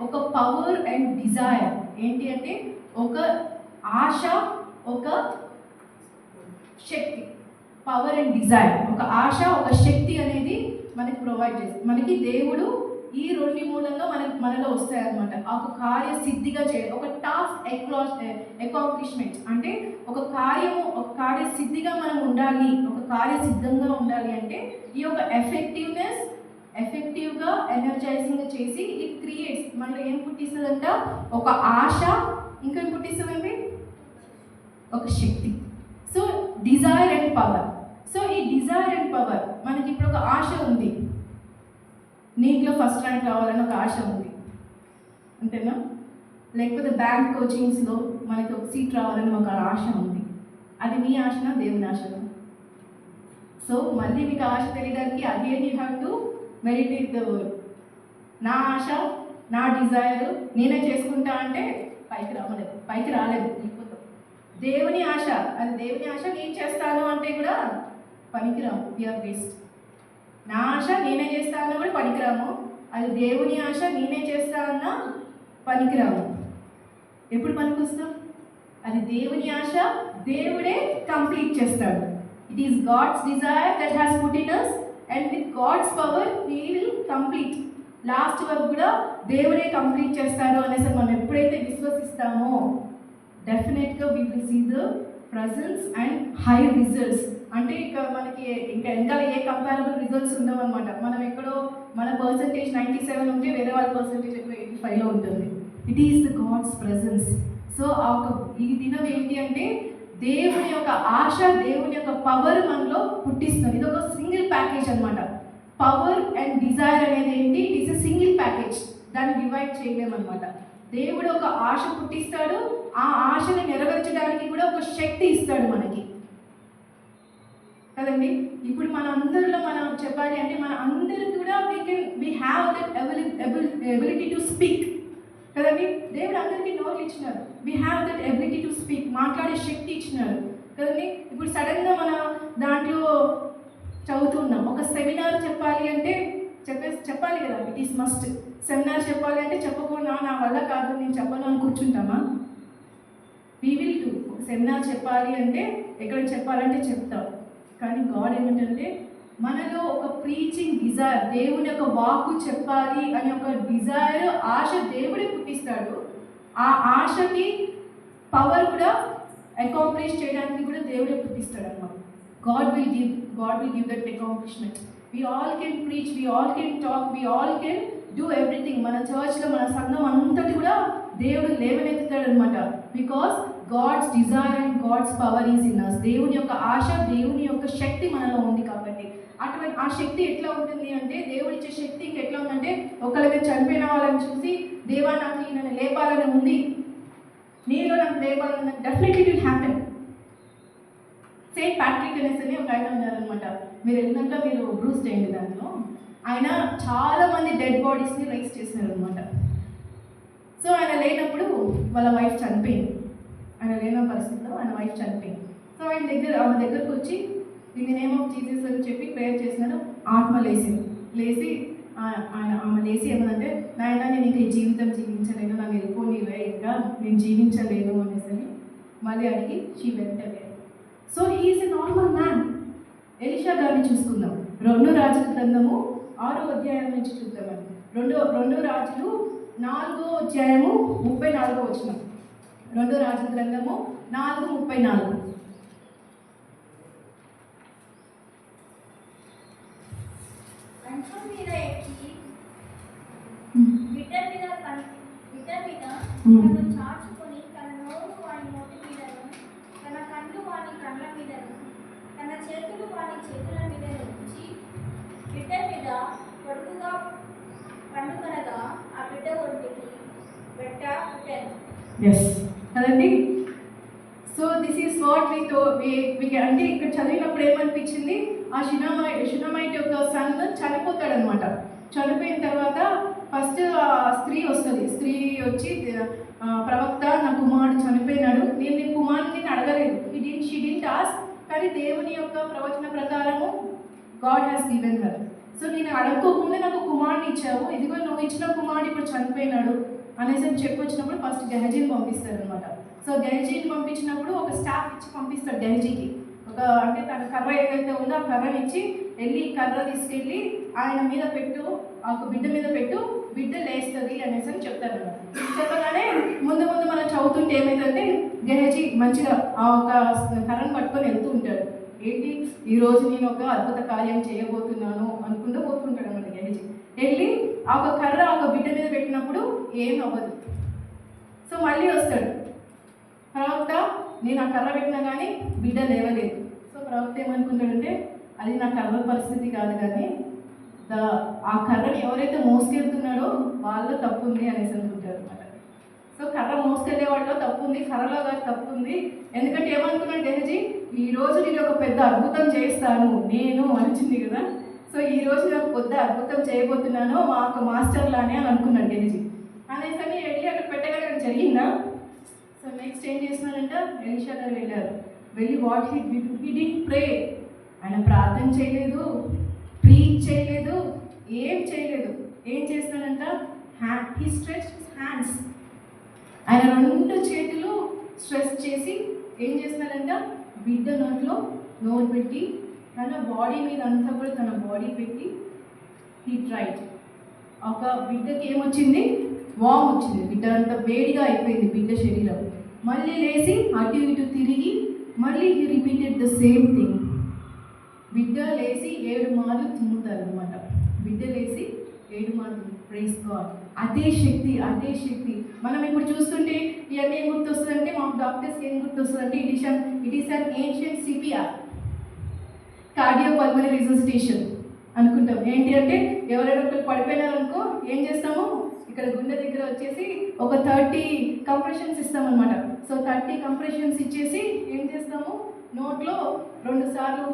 ఒక పవర్ అండ్ డిజైర్. ఏంటి అంటే ఒక ఆశ, ఒక శక్తి. పవర్ అండ్ డిజైర్, ఒక ఆశ, ఒక శక్తి అనేది మనకి ప్రొవైడ్ చేస్తుంది. మనకి దేవుడు ఈ రెండు మూలంలో మనలో వస్తాయన్నమాట. ఒక కార్యసిద్ధిగా ఒక టాస్క్ అకాంప్లిష్మెంట్ అంటే ఒక కార్యసిద్ధిగా మనం ఉండాలి, ఒక కార్యసిద్ధంగా ఉండాలి అంటే ఈ యొక్క ఎఫెక్టివ్గా ఎనర్జైజింగ్గా చేసి ఇట్ క్రియేట్స్. మనలో ఏం పుట్టిస్తుందంట? ఒక ఆశ, ఇంకా ఏం పుట్టిస్తుందండి? ఒక శక్తి. So desire and power. So ఈ డిజైర్ అండ్ పవర్, మనకి ఇప్పుడు ఒక ఆశ ఉంది, నీట్లో ఫస్ట్ ర్యాంక్ రావాలని ఒక ఆశ ఉంది, అంతేనా? లేకపోతే బ్యాంక్ కోచింగ్స్లో మనకి ఒక సీట్ రావాలని ఒక ఆశ ఉంది. అది మీ ఆశనా, దేవుని ఆశనా? సో మళ్ళీ మీకు ఆశ తెలియడానికి again you have to meditate the word. నా ఆశ, నా డిజైర్ నేనే చేసుకుంటా అంటే పైకి రాలేదు. దేవుని ఆశ, అది దేవుని ఆశ నేను చేస్తాను అంటే కూడా పనికిరాము, యూఆర్ వేస్ట్. నా ఆశ నేనే చేస్తా అన్నా కూడా పనికిరాము. అది దేవుని ఆశ నేనే చేస్తా అన్నా పనికిరాము. ఎప్పుడు పనికొస్తాం? అది దేవుని ఆశ, దేవుడే కంప్లీట్ చేస్తాడు. It is God's desire that has put in us and with God's power he will complete. Last వరకు కూడా దేవుడే కంప్లీట్ చేస్తాడు అనేసి మనం ఎప్పుడైతే విశ్వసిస్తామో డెఫినెట్గా we will see the presence and high results. అంటే ఇంకా మనకి వెనకాల ఏ కంపారబుల్ రిజల్ట్స్ ఉండవు అనమాట. మనం ఎక్కడో మన పర్సంటేజ్ 97 ఉంటే వేరే వాళ్ళ పర్సంటేజ్ ఎక్కువ 85లో ఉంటుంది. It is the God's presence. So ఈ దినం ఏంటి అంటే దేవుని యొక్క ఆశ, దేవుని యొక్క పవర్ మనలో పుట్టిస్తుంది. ఇది ఒక సింగిల్ ప్యాకేజ్ అనమాట. పవర్ అండ్ డిజైర్ అనేది ఏంటి? It is a single package. దాన్ని డివైడ్ చేయలేమన్నమాట. దేవుడు ఒక ఆశ పుట్టిస్తాడు, ఆ ఆశని నెరవేర్చడానికి కూడా ఒక శక్తి ఇస్తాడు మనకి కదండి. ఇప్పుడు మన అందరిలో మనం చెప్పాలి అంటే మన అందరికి కూడా we have that ability to speak కదండి. దేవుడు అందరికీ నోరు ఇచ్చినారు. We have that ability to speak, మాట్లాడే శక్తి ఇచ్చినారు కదండి. ఇప్పుడు సడన్గా మన దాంట్లో చదువుతున్నాం, ఒక సెమినార్ చెప్పాలి అంటే చెప్పాలి కదా, ఇట్ ఈస్ మస్ట్. సెమినార్ చెప్పాలి అంటే చెప్పకుండా నా వల్ల కాదు నేను చెప్పను అని కూర్చుంటామా? We will do. ఒక సెమినార్ చెప్పాలి అంటే ఎక్కడ చెప్పాలంటే చెప్తాం. కానీ గాడ్ ఏమిటంటే మనలో ఒక ప్రీచింగ్ డిజైర్, దేవుని యొక్క వాక్కు చెప్పాలి అనే ఒక డిజైర్, ఆశ దేవుడే పుట్టిస్తాడు. ఆ ఆశకి పవర్ కూడా అకాంప్లిష్ చేయడానికి కూడా దేవుడే పుట్టిస్తాడు అన్నమాట. God will give that accomplishment. We all can preach, we all can talk, we all can do everything. మన చర్చ్లో మన సంఘం అంతటి కూడా దేవుడు లేవనెత్తుతాడు అనమాట. Because God's desire and God's power is in us. దేవుని యొక్క ఆశ, దేవుని యొక్క శక్తి మనలో ఉంది కాబట్టి అటువంటి ఆ శక్తి ఎట్లా ఉంటుంది అంటే, దేవుడిచ్చే శక్తి ఇంకెట్లా ఉందంటే, ఒకళ్ళకి చనిపోయిన వాళ్ళని చూసి దేవా నాకు ఈయనని లేపాలని ఉంది, నీలో నాకు లేపాలని ఉంది, definitely it will happen. Saint Patrick అనేసి ఒక ఆయన ఉన్నారనమాట. మీరు వెళ్ళినాక మీరు బ్రూస్ చేయండి. దాంట్లో ఆయన చాలామంది డెడ్ బాడీస్ని రైస్ చేసినారు అనమాట. సో ఆయన లేనప్పుడు వాళ్ళ వైఫ్ చనిపోయింది. ఆయన లేని పరిస్థితిలో ఆయన వైఫ్ చనిపోయింది. సో ఆమె దగ్గరకు వచ్చి in the name of Jesus అని చెప్పి ప్రేయర్ చేసినాడు. ఆత్మ లేచి ఆమె లేచి ఏమనంటే, నాయన నేను ఇంకా ఈ జీవితం జీవించలేను, నాకు వెళ్ళిపోనివే, ఇంకా నేను జీవించలేను అనేసి మళ్ళీ అడిగి షీ వెంట. So he is a normal man. Elisha గారిని చూసుకుందాం. 2 రాజుల గ్రంథము 6వ అధ్యాయం నుంచి చూద్దామండి. 2 రాజులు 4వ అధ్యాయము 34వ వచనం. 2 రాజుల గ్రంథము 4:34. అంచం మీద ఎక్కి బిడ్డ ఎస్ కదండి. సో దిస్ ఈస్ వాట్ అంటే ఇక్కడ చదివినప్పుడు ఏమనిపించింది, ఆ షునమైట్ యొక్క సన్ చనిపోతాడనమాట. చనిపోయిన తర్వాత ఫస్ట్ ఆ స్త్రీ వస్తుంది. స్త్రీ వచ్చి ప్రవక్త, నా కుమారుడు చనిపోయినాడు, నేను నీ కుమారుడిని అడగలేదు, షీ డిడ్ంట్ ఆస్క్, కానీ దేవుని యొక్క ప్రవచన ప్రకారము God has given her. So నేను అడగకోకుండా నాకు కుమారుని ఇచ్చావు, ఇదిగో నువ్వు ఇచ్చిన కుమారుడు ఇప్పుడు చనిపోయినాడు అనేసి చెప్పొచ్చినప్పుడు ఫస్ట్ గెహజీని పంపిస్తారు అనమాట. సో గెహజీని పంపించినప్పుడు ఒక స్టాఫ్ ఇచ్చి పంపిస్తాడు గెహజీకి. అంటే తన కర్ర ఏదైతే ఉందో ఆ కర్రని ఇచ్చి, వెళ్ళి కర్ర తీసుకెళ్ళి ఆయన మీద పెట్టు, ఆ బిడ్డ మీద పెట్టు, బిడ్డ లేస్తుంది అనేసి అని చెప్తారు అనమాట. చెప్పగానే ముందు మనం చదువుతుంటే ఏమైందంటే గెహజీ మంచిగా ఆ ఒక కర్రను పట్టుకొని వెళ్తూ ఉంటాడు. ఏంటి ఈరోజు నేను ఒక అద్భుత కార్యం చేయబోతున్నాను అనుకుంటూ పోతుంటాడు అన్నమాట గెహజీ. వెళ్ళి ఆ ఒక కర్ర ఒక బిడ్డ మీద పెట్టినప్పుడు ఏం అవ్వదు. సో మళ్ళీ వస్తాడు ప్రవక్త, నేను ఆ కర్ర పెట్టినా కానీ బిడ్డ లేవలేదు. సో ప్రవక్త ఏమనుకుంటాడంటే అది నా కర్ర పరిస్థితి కాదు, కానీ ఆ కర్రని ఎవరైతే మోసుకెళ్తున్నాడో వాళ్ళలో తప్పు ఉంది అనేసి అనుకుంటారు అనమాట. సో కర్ర మోసుకెళ్ళే వాళ్ళలో తప్పు ఉంది, కర్రలో కాదు తప్పు ఉంది. ఎందుకంటే ఏమనుకున్నాడు గెహజీ, ఈరోజు నేను ఒక పెద్ద అద్భుతం చేస్తాను నేను అనిచింది కదా. సో ఈరోజు నేను పెద్ద అద్భుతం చేయబోతున్నాను మా మాస్టర్ లానే అని అనుకున్నాడు గెహజీ. అనేసి అని వెళ్ళి అక్కడ పెట్టగానే జరిగిందా. సో నెక్స్ట్ ఏం చేస్తున్నాడంట, ఎలీషా గారు వెళ్ళారు. వెళ్ళి వాట్ హీ డిడ్ ప్రే, ఆయన ప్రార్థన చేయలేదు, ప్రీచ్ చేయలేదు, ఏం చేయలేదు. ఏం చేస్తున్నాడంట, హీ స్ట్రెచ్ హ్యాండ్స్, ఆయన 2 చేతులు స్ట్రెచ్ చేసి ఏం చేస్తున్నాడంట, బిడ్డ నోరు పెట్టి తన బాడీ మీద అంతా కూడా తన బాడీ పెట్టి హీ ట్రైడ్. ఒక బిడ్డకి ఏమొచ్చింది, వామ్ వచ్చింది, బిడ్డ అంతా వేడిగా అయిపోయింది బిడ్డ శరీరం. మళ్ళీ లేచి అటు ఇటు తిరిగి మళ్ళీ he repeated the same thing. బిడ్డ లేచి 7 మార్లు తుమ్ముతారు అనమాట. బిడ్డ లేచి 7 మార్లు. Praise God. అదే శక్తి. మనం ఇప్పుడు చూస్తుంటే ఇవన్నీ ఏం గుర్తొస్తుందంటే, మాకు డాక్టర్స్ ఏం గుర్తొస్తుందంటే it is an ancient CPR, cardiopulmonary resuscitation అనుకుంటాం. ఏంటి అంటే ఎవరైనా ఒకరు పడిపోయినారనుకో ఏం చేస్తాము, ఇక్కడ గుండె దగ్గర వచ్చేసి ఒక 30 కంప్రెషన్స్ ఇస్తాం అనమాట. సో 30 కంప్రెషన్స్ ఇచ్చేసి ఏం చేస్తాము, నోట్లో 2 సార్లు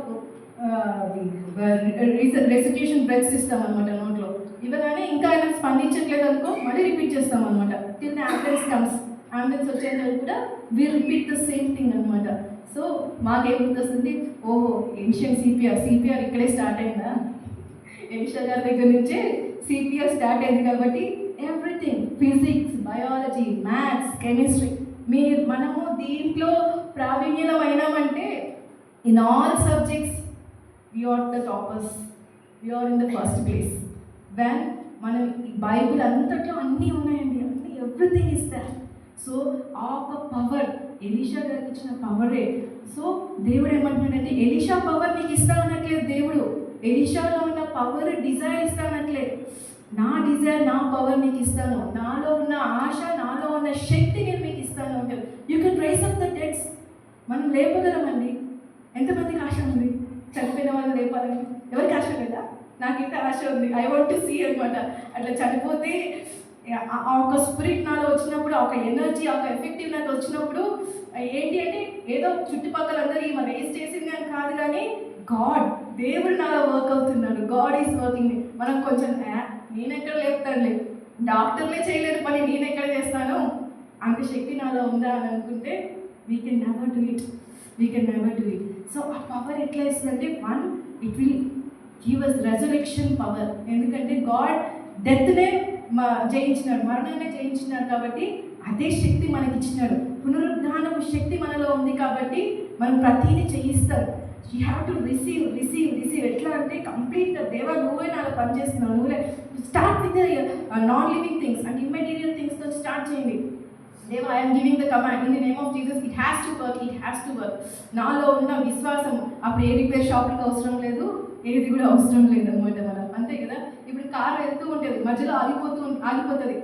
రెసిట్యూషన్ బ్రెత్స్ ఇస్తాం అనమాట నోట్లో. ఇవ్వగానే ఇంకా ఆయన స్పందించట్లేదు అనుకో మళ్ళీ రిపీట్ చేస్తాం అనమాట. టిల్ ద అంబులెన్స్ వచ్చేందుకు కూడా we repeat the same thing అనమాట. సో మాకేం గుర్తొస్తుంది, ఓహో ఏన్షియన్ సిపిఆర్ ఇక్కడే స్టార్ట్ అయిందా, ఎలీషా గారి దగ్గర నుంచే సిపిఆర్ స్టార్ట్ అయింది. కాబట్టి everything, physics, biology, maths, chemistry, మనము దీంట్లో ప్రావీణ్యమైనామంటే in all subjects we are the toppers, we are in the first place. When మనం ఈ బైబిల్ అంతట్లో అన్నీ ఉన్నాయండి, అన్నీ ఎవ్రీథింగ్ ఇస్ దట్. సో ఆ ఒక పవర్ ఎలీషా గారికి ఇచ్చిన పవరే. సో దేవుడు ఏమంటున్నాడంటే ఎలీషా పవర్ నీకు ఇస్తానట్లేదు దేవుడు, ఎలీషాలో ఉన్న పవర్ డిజైర్ ఇస్తానట్లేదు. నా డిజైర్, నా పవర్ నీకు ఇస్తాను, నాలో ఉన్న ఆశ, నాలో ఉన్న శక్తి నేను మీకు ఇస్తాను అంటారు. You can raise up the deads. మనం లేపగలమండి. ఎంతమందికి ఆశ ఉంది చనిపోయిన వాళ్ళు లేపాలని? ఎవరికి ఆశ లేదా? నాకైతే ఆశ ఉంది. ఐ వాంట్ టు సీ అనమాట. అట్లా చనిపోతే ఆ ఒక స్పిరిట్ నాలో వచ్చినప్పుడు, ఒక ఎనర్జీ, ఒక ఎఫెక్టివ్ నాకు వచ్చినప్పుడు ఏంటి అంటే ఏదో చుట్టుపక్కల అందరూ ఈమె రేస్ చేసింది అని కాదు, కానీ దేవుడు నాలో వర్క్ అవుతున్నాడు. God is working. మనం కొంచెం నేనెక్కడ లేపుతానులే, డాక్టర్లే చేయలేని పని నేనెక్కడ చేస్తాను, అంత శక్తి నాలో ఉందా అని అనుకుంటే we can never do it. So ఆ పవర్ ఎట్లా ఇస్తుందంటే, it will give us resurrection power. ఎందుకంటే గాడ్ డెత్నే జయించినాడు, మరణాన్ని జయించినాడు. కాబట్టి అదే శక్తి మనకి ఇచ్చినాడు. పునరుద్ధానపు శక్తి మనలో ఉంది కాబట్టి మనం ప్రతిదీ చేయిస్తాం. You have to receive. ఎట్లా అంటే కంప్లీట్గా దేవా నువ్వే నాలో పనిచేస్తున్నావు, నువ్వే. Start with non living things and immaterial థింగ్స్తో స్టార్ట్ చేయండి. దేవా I'm giving the command in the name of Jesus, it has to work. నాలో ఉన్న విశ్వాసం, అప్పుడు ఏ రిపేర్ షాప్కి అవసరం లేదు, ఏది కూడా అవసరం లేదు అనమాట. మనం అంతే కదా. ఇప్పుడు కార్ వెళ్తూ ఉంటుంది, మధ్యలో ఆగిపోతుంది,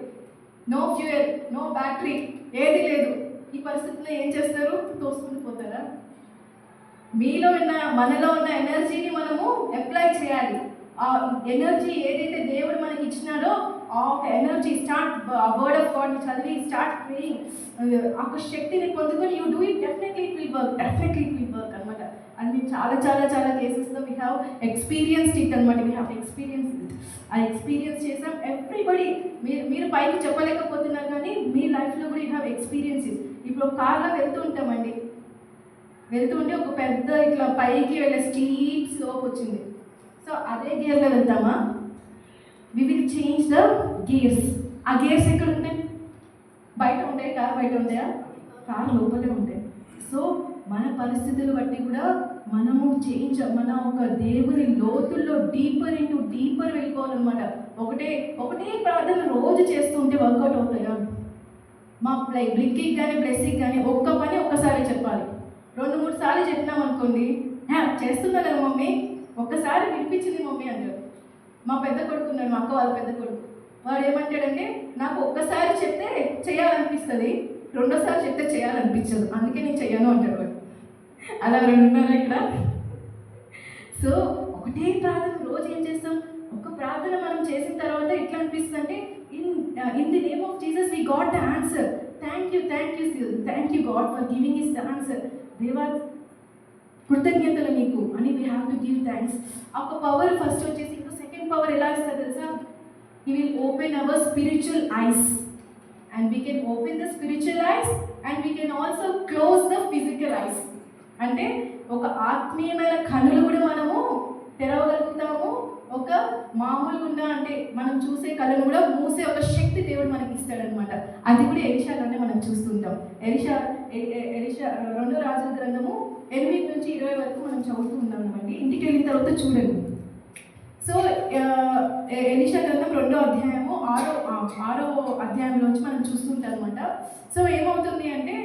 నో ఫ్యూయల్, నో బ్యాటరీ, ఏది లేదు. ఈ పరిస్థితిలో ఏం చేస్తారు? తోసుకుంటూ పోతారా? మనలో ఉన్న ఎనర్జీని మనము అప్లై చేయాలి. ఆ ఎనర్జీ ఏదైతే దేవుడు మనకి ఇచ్చినాడో ఆ ఒక ఎనర్జీ స్టార్ట్ వర్డ్ ఆఫ్ గాడ్ని చదివి స్టార్ట్ ప్రేయింగ్, ఆ ఒక శక్తిని పొందుకొని you do it, definitely it will work అనమాట. అండ్ మేము చాలా చాలా చాలా కేసెస్లో వీ హ్యావ్ ఎక్స్పీరియన్స్డ్ ఇట్ అనమాట. We have experience it. ఆ ఎక్స్పీరియన్స్ చేసాం. ఎవ్రీబడి మీరు పైకి చెప్పలేకపోతున్నారు కానీ మీ లైఫ్లో కూడా యూ హ్యావ్ ఎక్స్పీరియన్సెస్. ఇప్పుడు ఒక కార్లో వెళ్తూ ఉంటామండి, వెళ్తుంటే ఒక పెద్ద ఇట్లా పైకి వెళ్ళే స్టీప్ స్లోప్ వచ్చింది. సో అదే గేర్లో వెళ్తామా? We will change the gears. ఆ గేర్స్ ఎక్కడ ఉంటాయి? బయట ఉంటాయి. కార్ బయట ఉంటాయా? కార్ లోపలే ఉంటాయి. సో మన పరిస్థితులు బట్టి కూడా మనము మన ఒక దేవుని లోతుల్లో డీపర్ వెళ్ళిపోవాలన్నమాట. ఒకటే ప్రార్థన రోజు చేస్తూ ఉంటే వర్కౌట్ అవుతాయా? మా బ్లిక్కి కానీ బ్లెస్సింగ్ కానీ ఒక్క పని ఒక్కసారి చెప్పాలి. 2-3 సార్లు చెప్పినాం అనుకోండి, చేస్తున్నా కదా మమ్మీ, ఒక్కసారి వినిపించింది మమ్మీ అంటారు. మా పెద్ద కొడుకు ఉన్నాడు, మా అక్క వాళ్ళ పెద్ద కొడుకు. వాడు ఏమంటాడంటే, నాకు ఒక్కసారి చెప్తే చేయాలనిపిస్తుంది, రెండోసారి చెప్తే చేయాలనిపించదు, అందుకే నేను చెయ్యను అంటాడు వాడు. అలా 2 ఉన్నారు ఇక్కడ. సో ఒకటే ప్రార్థన రోజు ఏం చేస్తాం? ఒక ప్రార్థన మనం చేసిన తర్వాత ఎట్లా అనిపిస్తుంది అంటే, in the name of Jesus we got the answer. Thank you God for giving is the answer. దేవా కృతజ్ఞతలు నీకు అని we have to give thanks. ఒక పవర్ ఫస్ట్ వచ్చేసి, ఇంకా సెకండ్ పవర్ ఎలా ఇస్తారు తెలుసా? He will open our spiritual ice, and we can open the spiritual ice and we can also close the physical ice. అంటే ఒక ఆత్మీయమైన కనులు కూడా మనము తెరవగలుగుతాము. ఒక మామూలుగా ఉన్న అంటే మనం చూసే కళను కూడా మూసే ఒక శక్తి దేవుడు మనకి ఇస్తాడనమాట. అది కూడా ఎలీషాలోనే మనం చూస్తుంటాం. ఎలీషా 2 రాజుల గ్రంథము 8-20 వరకు మనం చదువుతూ ఉన్నాం అండి. ఇంటికి వెళ్ళిన తర్వాత చూడండి. సో ఎలీషా గ్రంథం 2వ అధ్యాయము 6వ అధ్యాయంలోంచి మనం చూస్తుంటాం అనమాట. సో ఏమవుతుంది అంటే,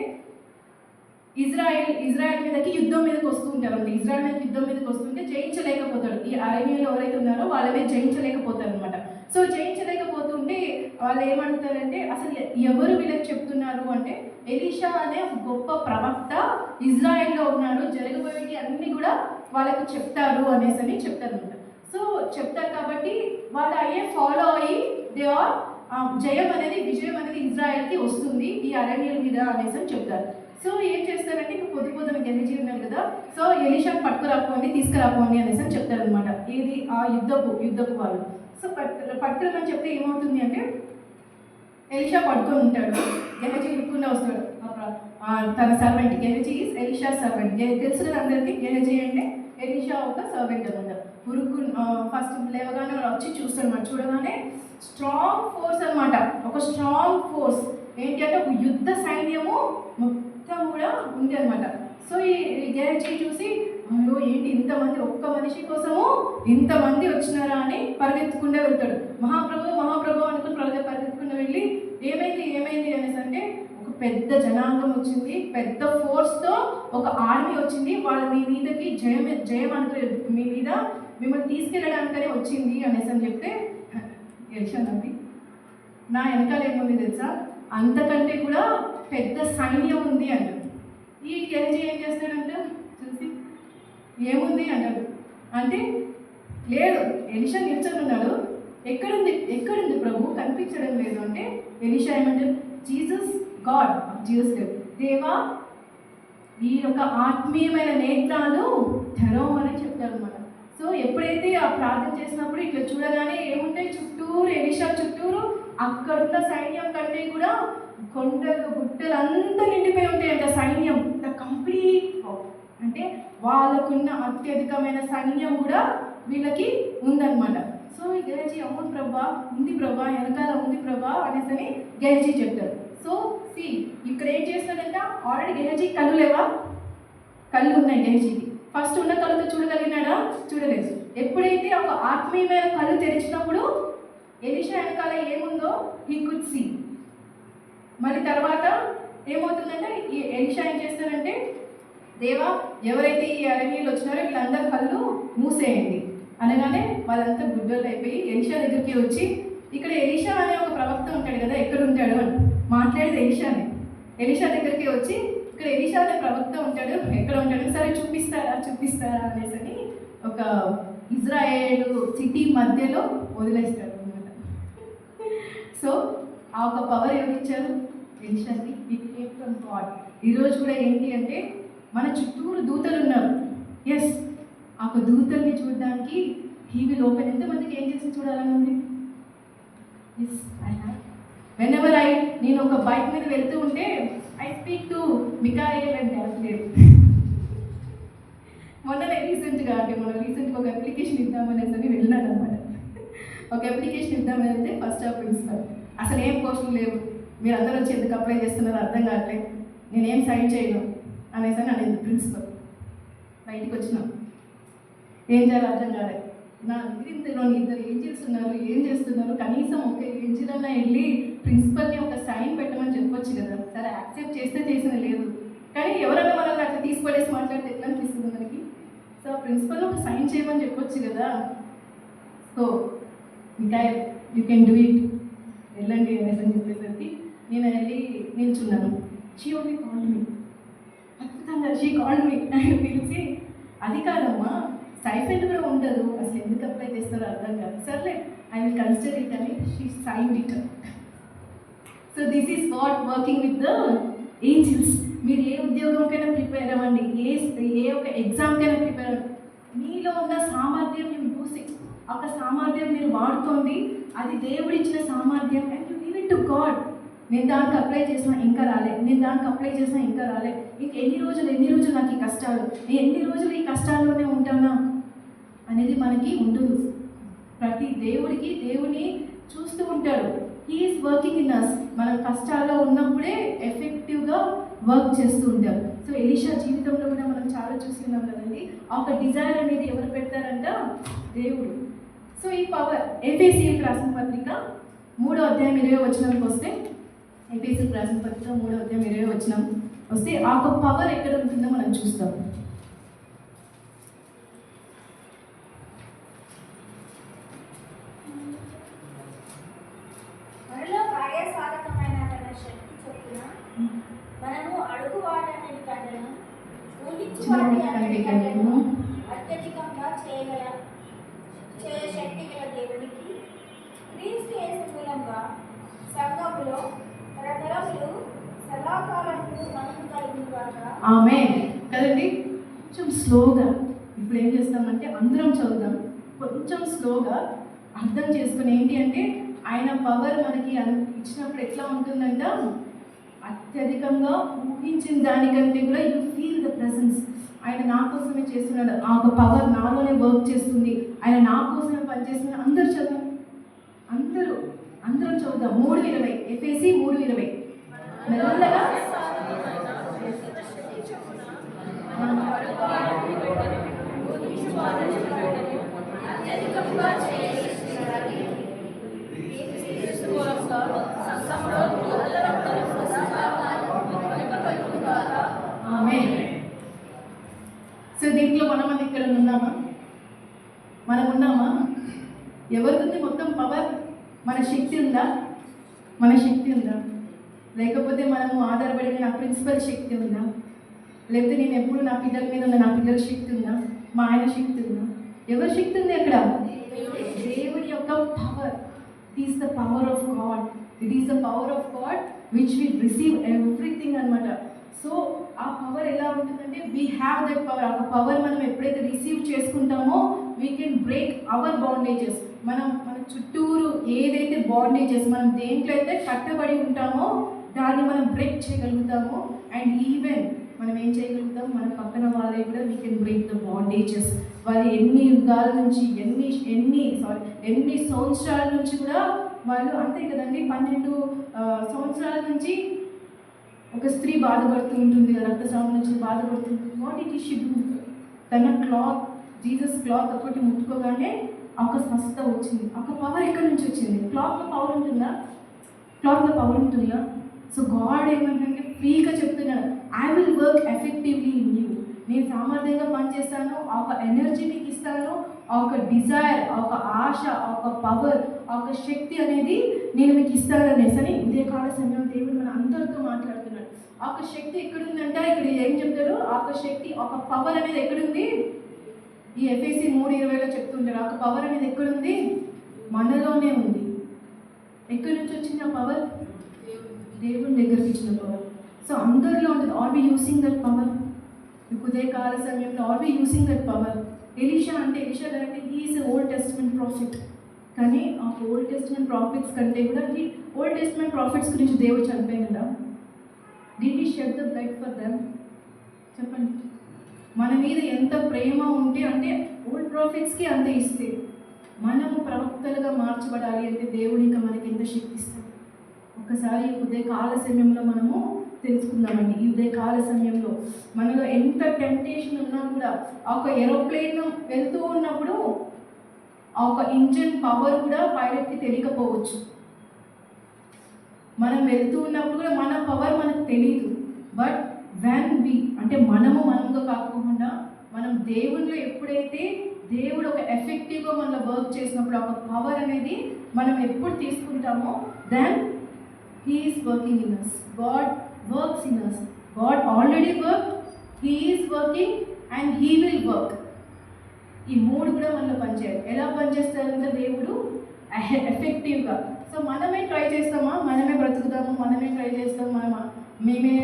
ఇజ్రాయెల్ మీదకి యుద్ధం మీదకి వస్తుంటారు. అంటే ఇజ్రాయెల్ మీదకి యుద్ధం మీదకి వస్తుంటే జయించలేకపోతాడు. ఈ అరణ్యంలో ఎవరైతే ఉన్నారో వాళ్ళ మీద జయించలేకపోతారు అనమాట. సో జయించలేకపోతుంటే వాళ్ళు ఏమంటారంటే, అసలు ఎవరు వీళ్ళకి చెప్తున్నారు అంటే, ఎలీషా అనే గొప్ప ప్రవక్త ఇజ్రాయెల్లో ఉన్నాడు, జరగబోయేవి అన్నీ కూడా వాళ్ళకు చెప్తారు అనేసి చెప్తారు అనమాట. సో చెప్తారు కాబట్టి వాళ్ళు ఫాలో అయ్యి దే ఆర్ విజయం అనేది ఇజ్రాయెల్కి వస్తుంది ఈ అరణ్యం మీద అనేసి చెప్తారు. సో ఏం చేస్తారంటే, ఇంకా పొద్దున గెలిచి ఉన్నారు కదా, సో ఎలీషా తీసుకురాపోండి అనేసి చెప్తారనమాట. ఏది? ఆ యుద్ధపు వాళ్ళు. సో పట్టుకురమని చెప్తే ఏమవుతుంది అంటే, ఎలీషా పట్టుకొని ఉంటాడు, గెహజీ ఇరుక్కునే వస్తాడు తన servant. Gehazi is Elisha servant. తెలుసు కదా అందరికీ, గెహజీ అంటే ఎలీషా ఒక సర్వెంట్ అనమాట. ఫస్ట్ లేవగానే వచ్చి చూస్తాడు అనమాట. చూడగానే స్ట్రాంగ్ ఫోర్స్ అనమాట, ఒక స్ట్రాంగ్ ఫోర్స్ ఏంటి అంటే ఒక యుద్ధ సైన్యము మొత్తం కూడా ఉంది అనమాట. సో ఈ గెహజీ చూసి, అయ్యో ఏంటి ఇంతమంది, ఒక్క మనిషి కోసము ఇంతమంది వచ్చినారా అని పరిగెత్తుకుంటూ వెళ్తాడు. మహాప్రభు అనుకుని పరిగెత్తుకుంటూ వెళ్ళి ఏమైంది అనేసి అంటే, ఒక పెద్ద జనాంగం వచ్చింది, పెద్ద ఫోర్స్తో ఒక ఆర్మీ వచ్చింది, వాళ్ళు మీ మీదకి జయం అనుకుని మీ మీద మిమ్మల్ని తీసుకెళ్ళడానికనే వచ్చింది అనేసి అని చెప్తే, ఎలిషానండి నా వెనకాల ఏముంది తెలుసా, అంతకంటే కూడా పెద్ద సైన్యం ఉంది అంటాడు. ఈ గెలిచి ఏం చేస్తాడంటే చూసి ఏముంది అంటాడు. అంటే లేదు, ఎలీషా నిల్చొని ఉన్నాడు, ఎక్కడుంది ప్రభు కనిపించడం లేదు అంటే, ఎలీషా ఏమంటాడు, జీసస్ దేవా ఈ యొక్క ఆత్మీయమైన నేత్రాలు తెరవమని చెప్తారు అనమాట. సో ఎప్పుడైతే ఆ ప్రార్థన చేసినప్పుడు ఇట్లా చూడగానే ఏముంటాయి చుట్టూరు, ఎలీషా చుట్టూరు అక్కడున్న సైన్యం కంటే కూడా కొండలు గుట్టలు అంతా నిండిపోయి ఉంటాయంట సైన్యం. ద కంప్లీట్ అంటే వాళ్ళకున్న అత్యధికమైన సైన్యం కూడా వీళ్ళకి ఉందన్నమాట. సో ఈ గెహజీ అవును ప్రభా, ఉంది ప్రభా, వెనకాల ఉంది ప్రభా అనేసి గెహజీ చెప్తారు. సో ఇక్కడ ఏం చేస్తాడంట, ఆల్రెడీ గెహజీ కళ్ళు లేవా? కళ్ళు ఉన్నాయి గెహజీకి. ఫస్ట్ ఉన్న కళ్ళతో చూడగలిగినాడా? చూడలేదు. ఎప్పుడైతే ఒక ఆత్మీయమైన కళ్ళు తెరిచినప్పుడు ఎలీషా వెనకాల ఏముందో హీ కుడ్ సీ. మరి తర్వాత ఏమవుతుందంటే, ఈ ఎలీషా ఏం చేస్తారంటే, దేవా ఎవరైతే ఈ అరణ్యంలో వచ్చినారో వీళ్ళందరూ కళ్ళు మూసేయండి అనగానే వాళ్ళంతా గుడ్డోళ్ళు అయిపోయి ఎలీషా దగ్గరికి వచ్చి, ఇక్కడ ఎలీషా అనే ఒక ప్రవక్త ఉంటాడు కదా, ఎక్కడ ఉంటాడు అని మాట్లాడేది ఎలీషానే. ఎలీషా దగ్గరికి వచ్చి, ఇక్కడ ఎలీషా అనే ప్రవక్త ఉంటాడు, ఎక్కడ ఉంటాడు, సరే చూపిస్తారా అనేసి అని ఒక ఇజ్రాయేల్ సిటీ మధ్యలో వదిలేస్తాడు అనమాట. సో ఆ ఒక పవర్ ఎవరు ఇచ్చారు? ఎలిషాకి. It came from God. ఈరోజు కూడా ఏంటి అంటే మన చుట్టూరు దూతలు ఉన్నారు. ఎస్, ఆ ఒక దూతల్ని చూడడానికి హీ విల్ ఓపెన్. ఎంతమందికి ఏం చేసి చూడాలని ఉంది? Yes, I have. వెనెవర్ నేను ఒక బైక్ మీద వెళ్తూ ఉంటే I speak to Michael and Gabriel. మొన్ననే రీసెంట్గా ఒక అప్లికేషన్ ఇద్దామనేసి వెళ్ళినాను అనమాట. ఒక అప్లికేషన్ ఇద్దామని వెళ్తే ఫస్ట్ ఆఫ్ ప్రిన్సిపల్ అసలు ఏం పోస్టులు లేవు, మీరు అందరూ వచ్చి ఎందుకు అప్లై చేస్తున్నారో అర్థం కావట్లేదు, నేనేం సైన్ చేయను అనేసి అనేది ప్రిన్సిపల్. బయటికి వచ్చినాం, ఏం చేయాలో అర్థం కాలేదు. నా ఇంతలో ఇద్దరు ఏం చేస్తున్నారు, కనీసం ఒక ఏజీలన్నా వెళ్ళి ప్రిన్సిపల్ని ఒక సైన్ పెట్టమని చెప్పొచ్చు కదా. సరే యాక్సెప్ట్ చేస్తే చేసిన లేదు, కానీ ఎవరైనా మనల్ని అట్లా తీసుకుపడేసి మాట్లాడితే ఎట్లా అనిపిస్తుంది మనకి? సో ప్రిన్సిపల్ ఒక సైన్ చేయమని చెప్పొచ్చు కదా. సో ఇంకా యూ కెన్ డూ ఇట్, వెళ్ళండి అనేసి అని చెప్పేసరికి నేను వెళ్ళి నిల్చున్నాను. షీ ఓన్లీ కాల్డ్ మీ, అద్భుతంగా షీ కాల్డ్ మీ అని పిలిచి, అది కాదమ్మా స్టైఫెండ్ కూడా ఉండదు, అసలు ఎందుకు అప్లై చేస్తారో అర్థం కాదు, సర్లే ఐ విల్ కన్సిడర్ ఇట్ అని she signed it. So this is what working with the angels. మీరు ఏ ఉద్యోగంకైనా ప్రిపేర్ అవ్వండి, ఏ ఒక ఎగ్జామ్కైనా ప్రిపేర్ అవ్వండి, మీలో ఉన్న సామర్థ్యం మీరు చూసి ఒక సామర్థ్యం మీరు వాడుకోండి, అది దేవుడిచ్చిన సామర్థ్యం. And you give it to God. నేను దానికి అప్లై చేసినా ఇంకా రాలే, ఇంక ఎన్ని రోజులు నాకు ఈ కష్టాలు, నేను ఎన్ని రోజులు ఈ కష్టాల్లోనే ఉంటానా అనేది మనకి ఉండదు. ప్రతి దేవుని చూస్తూ ఉంటాడు. He is working in us. మనం కష్టాల్లో ఉన్నప్పుడే ఎఫెక్టివ్గా వర్క్ చేస్తూ ఉంటారు. సో ఎలీషా జీవితంలో కూడా మనం చాలా చూస్తున్నాం కదండి. ఆ ఒక డిజైర్ అనేది ఎవరు పెడతారంట? దేవుడు. సో ఈ పవర్ ఎఫెసీయులకు రాసిన పత్రిక 3వ అధ్యాయం 20వ వచనంకి వస్తే, ఎఫెసీయులకు రాసిన పత్రిక 3వ అధ్యాయం 20వ వచనం వస్తే ఆ ఒక పవర్ ఎక్కడ ఉంటుందో మనం చూస్తాం. మనలో కార్యసాధకమైన తన శక్తి చొప్పున మనము అడుగు వాటన్నిటి కంటేను ఊహించు వాటన్నిటికంటేను అత్యధికంగా చేయ శక్తి గల దేవునికి క్రీస్తు యేసు మూలంగా సంఘములో తరతరములు సదాకాలము మనం కలుగునుగాక. ఆమేన్. కదండి, కొంచెం స్లోగా ఇప్పుడు ఏం చేస్తామంటే అందరం చదువుదాం, కొంచెం స్లోగా అర్థం చేసుకుని ఏంటి అంటే ఆయన పవర్ మనకి ఇచ్చినప్పుడు ఎట్లా ఉంటుందంట, అత్యధికంగా ఊహించిన దానికంటే కూడా యూ ఫీల్ ద ప్రెసెన్స్. ఆయన నా కోసమే చేస్తున్నాడు, ఆ ఒక పవర్ నాలోనే వర్క్ చేస్తుంది, ఆయన నా కోసమే పనిచేస్తున్నాడు. అందరూ చదువు, అందరం చదువుదాం. 3:20 ఎఫెసీ 3:20 మెల్లగా. సో దీంట్లో మనం ఇక్కడ ఉన్నామా? ఎవరిది మొత్తం పవర్? మన శక్తి ఉందా? లేకపోతే మనము ఆధారపడిన నా ప్రిన్సిపల్ శక్తి ఉందా? లేకపోతే నేను ఎప్పుడు నా పిల్లల మీద ఉన్న నా పిల్లల శక్తి ఉందా? మా ఆయన శక్తి ఉందా? ఎవరి శక్తి ఉంది అక్కడ? దేవుని యొక్క power. It is the power of God which will receive everything అనమాట. సో ఆ పవర్ ఎలా ఉంటుందంటే వీ హ్యావ్ దట్ పవర్. ఆ పవర్ మనం ఎప్పుడైతే రిసీవ్ చేసుకుంటామో we can break our bondages. మన చుట్టూరు ఏదైతే బాండేజెస్, మనం దేంట్లో అయితే కట్టబడి ఉంటామో దాన్ని మనం బ్రేక్ చేయగలుగుతాము. అండ్ ఈవెన్ మనం ఏం చేయగలుగుతాం, మన పక్కన వాళ్ళే కూడా we can break the bondages. వాళ్ళు ఎన్ని యుగాల నుంచి ఎన్ని సంవత్సరాల నుంచి కూడా వాళ్ళు అంతే కదండి, 12 సంవత్సరాల నుంచి ఒక స్త్రీ బాధపడుతూ ఉంటుంది కదా, రక్తస్రావం నుంచి బాధపడుతుంది. What it is she do? తన జీసస్ క్లాత్ ఒకటి ముట్టుకోగానే ఒక స్వస్థత వచ్చింది. ఒక పవర్ ఎక్కడి నుంచి వచ్చింది? క్లాత్లో పవర్ ఉంటుందా? సో గాడ్ ఏమంటే ఫ్రీగా చెప్తున్నాడు, I will work effectively in you. నేను సామర్థ్యంగా పనిచేస్తాను, ఆ ఒక ఎనర్జీ మీకు ఇస్తాను, ఆ ఒక డిజైర్, ఆ ఒక ఆశ, ఆ ఒక పవర్, ఆ ఒక శక్తి అనేది నేను మీకు ఇస్తాను అనేసి అని ఉదయకాల సమయం దేవుడు మన అందరితో మాట్లాడుతున్నాడు. ఆ ఒక శక్తి ఎక్కడుందంటే ఇక్కడ ఏం చెప్తారు, ఆ ఒక శక్తి, ఒక పవర్ అనేది ఎక్కడుంది? ఈ ఎఫెసీ 3:20లో చెప్తుంటారు. ఆ ఒక పవర్ అనేది ఎక్కడుంది? మనలోనే ఉంది. ఎక్కడి నుంచి వచ్చింది ఆ పవర్? దేవుని దగ్గరికి ఇచ్చిన పవర్. సో అందరిలో ఉంటుంది. Are we using that power? ఉదయకాల సమయంలో are we using that power? Elisha గారు అంటే he is Old Testament prophet. కానీ ఆ ఓల్డ్ టెస్ట్మెంట్ ప్రాఫిట్స్ కంటే కూడా ఓల్డ్ టెస్ట్మెంట్ ప్రాఫిట్స్ గురించి దేవుడు చనిపోయినడా? Did he shed the blood for them? చెప్పండి. మన మీద ఎంత ప్రేమ ఉంటే, అంటే ఓల్డ్ ప్రాఫిట్స్కి అంత ఇస్తే మనము ప్రవక్తలుగా మార్చబడాలి అంటే దేవుడు ఇంకా మనకి ఎంత శక్తి ఇస్తాడు? ఒకసారి ఉదయకాల సమయంలో మనము తెలుసుకుందామండి. ఈ ఉదయకాల సమయంలో మనలో ఎంత టెంప్టేషన్ ఉన్నా కూడా ఒక ఏరోప్లేన్ వెళ్తూ ఉన్నప్పుడు ఆ ఒక ఇంజిన్ పవర్ కూడా పైలట్కి తెలియకపోవచ్చు. మనం వెళ్తూ ఉన్నప్పుడు కూడా మన పవర్ మనకు తెలియదు. బట్ అంటే మనంగా కాకుండా మనం దేవునిలో ఎప్పుడైతే దేవుడు ఒక ఎఫెక్టివ్గా మనలో వర్క్ చేసినప్పుడు ఒక పవర్ అనేది మనం ఎప్పుడు తీసుకుంటామో, then he is working in us. God works in us. God already work, he is working and he will work. ఈ మూడు కూడా మనలో పనిచేయాలి. ఎలా పనిచేస్తారంటే దేవుడు ఎఫెక్టివ్గా. సో మనమే ట్రై చేస్తామా? మనమే బ్రతుకుతాము, మనమే ట్రై చేస్తాం, మేమే.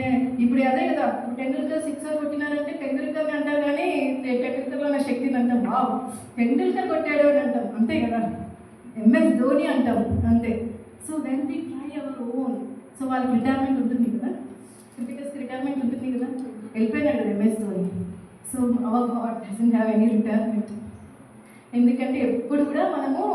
ఇప్పుడు అదే కదా, టెండూల్కర్ 6 కొట్టినారంటే టెండూల్కర్ని అంటారు, కానీ టెండూల్కర్లో ఉన్న శక్తిని అంటాం. బాబు టెండూల్కర్ కొట్టాడు అని అంటాం, అంతే కదా. MS ధోని అంటాం, అంతే. So when we try our own, so వాళ్ళకి రిటైర్మెంట్ ఉంటుంది కదా, క్రికెటర్స్కి రిటైర్మెంట్ ఉంటుంది కదా, వెళ్ళిపోయినాడు కదా MS Dhoni. So our God doesn't have any retirement. ఎందుకంటే ఎప్పుడు కూడా మనము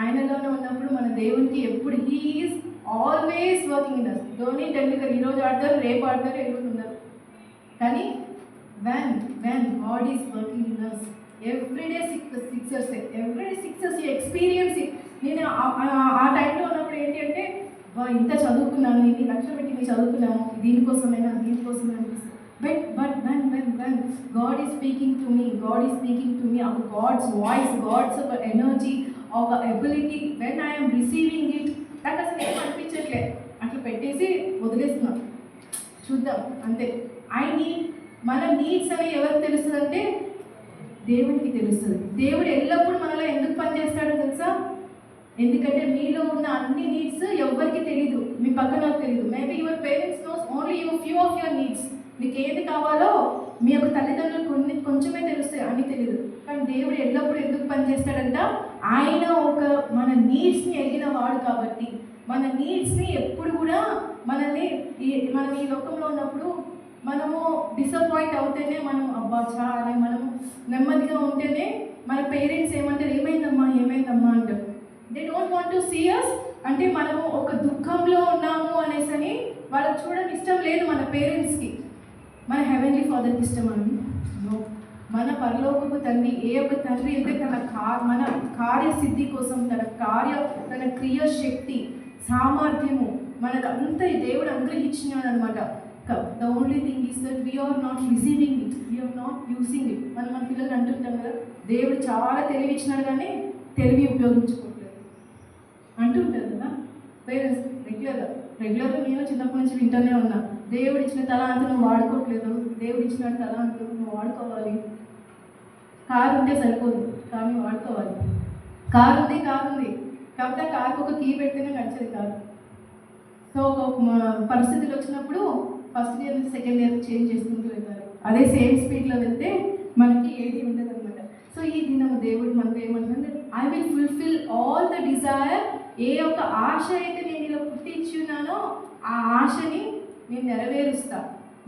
ఆయనలోనే ఉన్నప్పుడు మన దేవునికి ఎప్పుడు he is always working in us. Dhoni, Tendulkar ఈరోజు ఆడతారు, రేపు ఆడతారు, ఎల్లుండి ఉండరు. కానీ when God is working in us, everyday sixers you experience it. నేను ఆ టైంలో ఉన్నప్పుడు ఏంటి అంటే, ఇంత చదువుకున్నాను, ఇన్ని లక్షలు పెట్టి నేను చదువుకున్నాను, దీనికోసమైనా అనిపిస్తుంది. But when God is speaking to me, of God's voice, God's energy, of ability, when I am receiving it, నాకు అసలు ఏం అనిపించట్లే, అట్లా పెట్టేసి వదిలేస్తున్నాను, చూద్దాం అంతే. మన నీడ్స్ అవి ఎవరికి తెలుస్తుంది అంటే దేవునికి తెలుస్తుంది. దేవుడు ఎల్లప్పుడూ మనలో ఎందుకు పనిచేస్తాడో తెలుసా? ఎందుకంటే మీలో ఉన్న అన్ని నీడ్స్ ఎవరికి తెలీదు, మీ పక్కన తెలీదు. Maybe your parents nose only few of your needs. మీకు ఏది కావాలో మీ యొక్క తల్లిదండ్రులు కొంచెమే తెలుస్తాయి, అన్నీ తెలియదు. కానీ దేవుడు ఎల్లప్పుడూ ఎందుకు పనిచేస్తాడంట? ఆయన మన నీడ్స్ని ఎరిగిన వాడు కాబట్టి, మన నీడ్స్ని ఎప్పుడు కూడా మనం ఈ లోకంలో ఉన్నప్పుడు మనము డిసప్పాయింట్ అవుతేనే మనం అని మనము నెమ్మదిగా ఉంటేనే మన పేరెంట్స్ ఏమంటారు, ఏమైందమ్మా అంటారు. They don't want to see us. అంటే మనము ఒక దుఃఖంలో ఉన్నాము అనేసి వాళ్ళకి చూడడం ఇష్టం లేదు మన పేరెంట్స్కి. మన హెవెన్లీ ఫాదర్కి ఇష్టం అండి. మన పరలోకపు తండ్రి, ఏ ఒక్క తండ్రి అయితే మన కార్యసిద్ధి కోసం తన క్రియాశక్తి సామర్థ్యము మనకు అంత దేవుడు అనుగ్రహించినాడు అనమాట. The only thing is that we are not receiving it, we are not using it. మన పిల్లలు అంటుంటాం కదా, దేవుడు చాలా తెలివి ఇచ్చినాడు కానీ తెలివి ఉపయోగించుకోవట్లేదు అంటుంటారు కదా పేరెంట్స్. రెగ్యులర్గా నేను చిన్నప్పటి నుంచి వింటూనే ఉన్నా, దేవుడు ఇచ్చిన తలాంత నువ్వు వాడుకోవట్లేదు, దేవుడు ఇచ్చిన తలాంత నువ్వు వాడుకోవాలి. కారు ఉంటే సరిపోదు, కానీ వాడుకోవాలి. కారు ఉంది కాకపోతే కారుకు ఒక కీ పెడితేనే నడిచేది కాదు. సో ఒక పరిస్థితులు వచ్చినప్పుడు ఫస్ట్ ఇయర్ నుంచి సెకండ్ ఇయర్ చేంజ్ చేసుకుంటూ వెళ్తారు. అదే సేమ్ స్పీడ్లో వెళ్తే మనకి ఏది ఉండదు అనమాట. సో ఈ దినము దేవుడు మనతో ఏమంటుందంటే, I will fulfil all the desire. ఏ ఒక్క ఆశ అయితే నేను ఇలా పుట్టించున్నానో ఆ ఆశని నేను నెరవేరుస్తా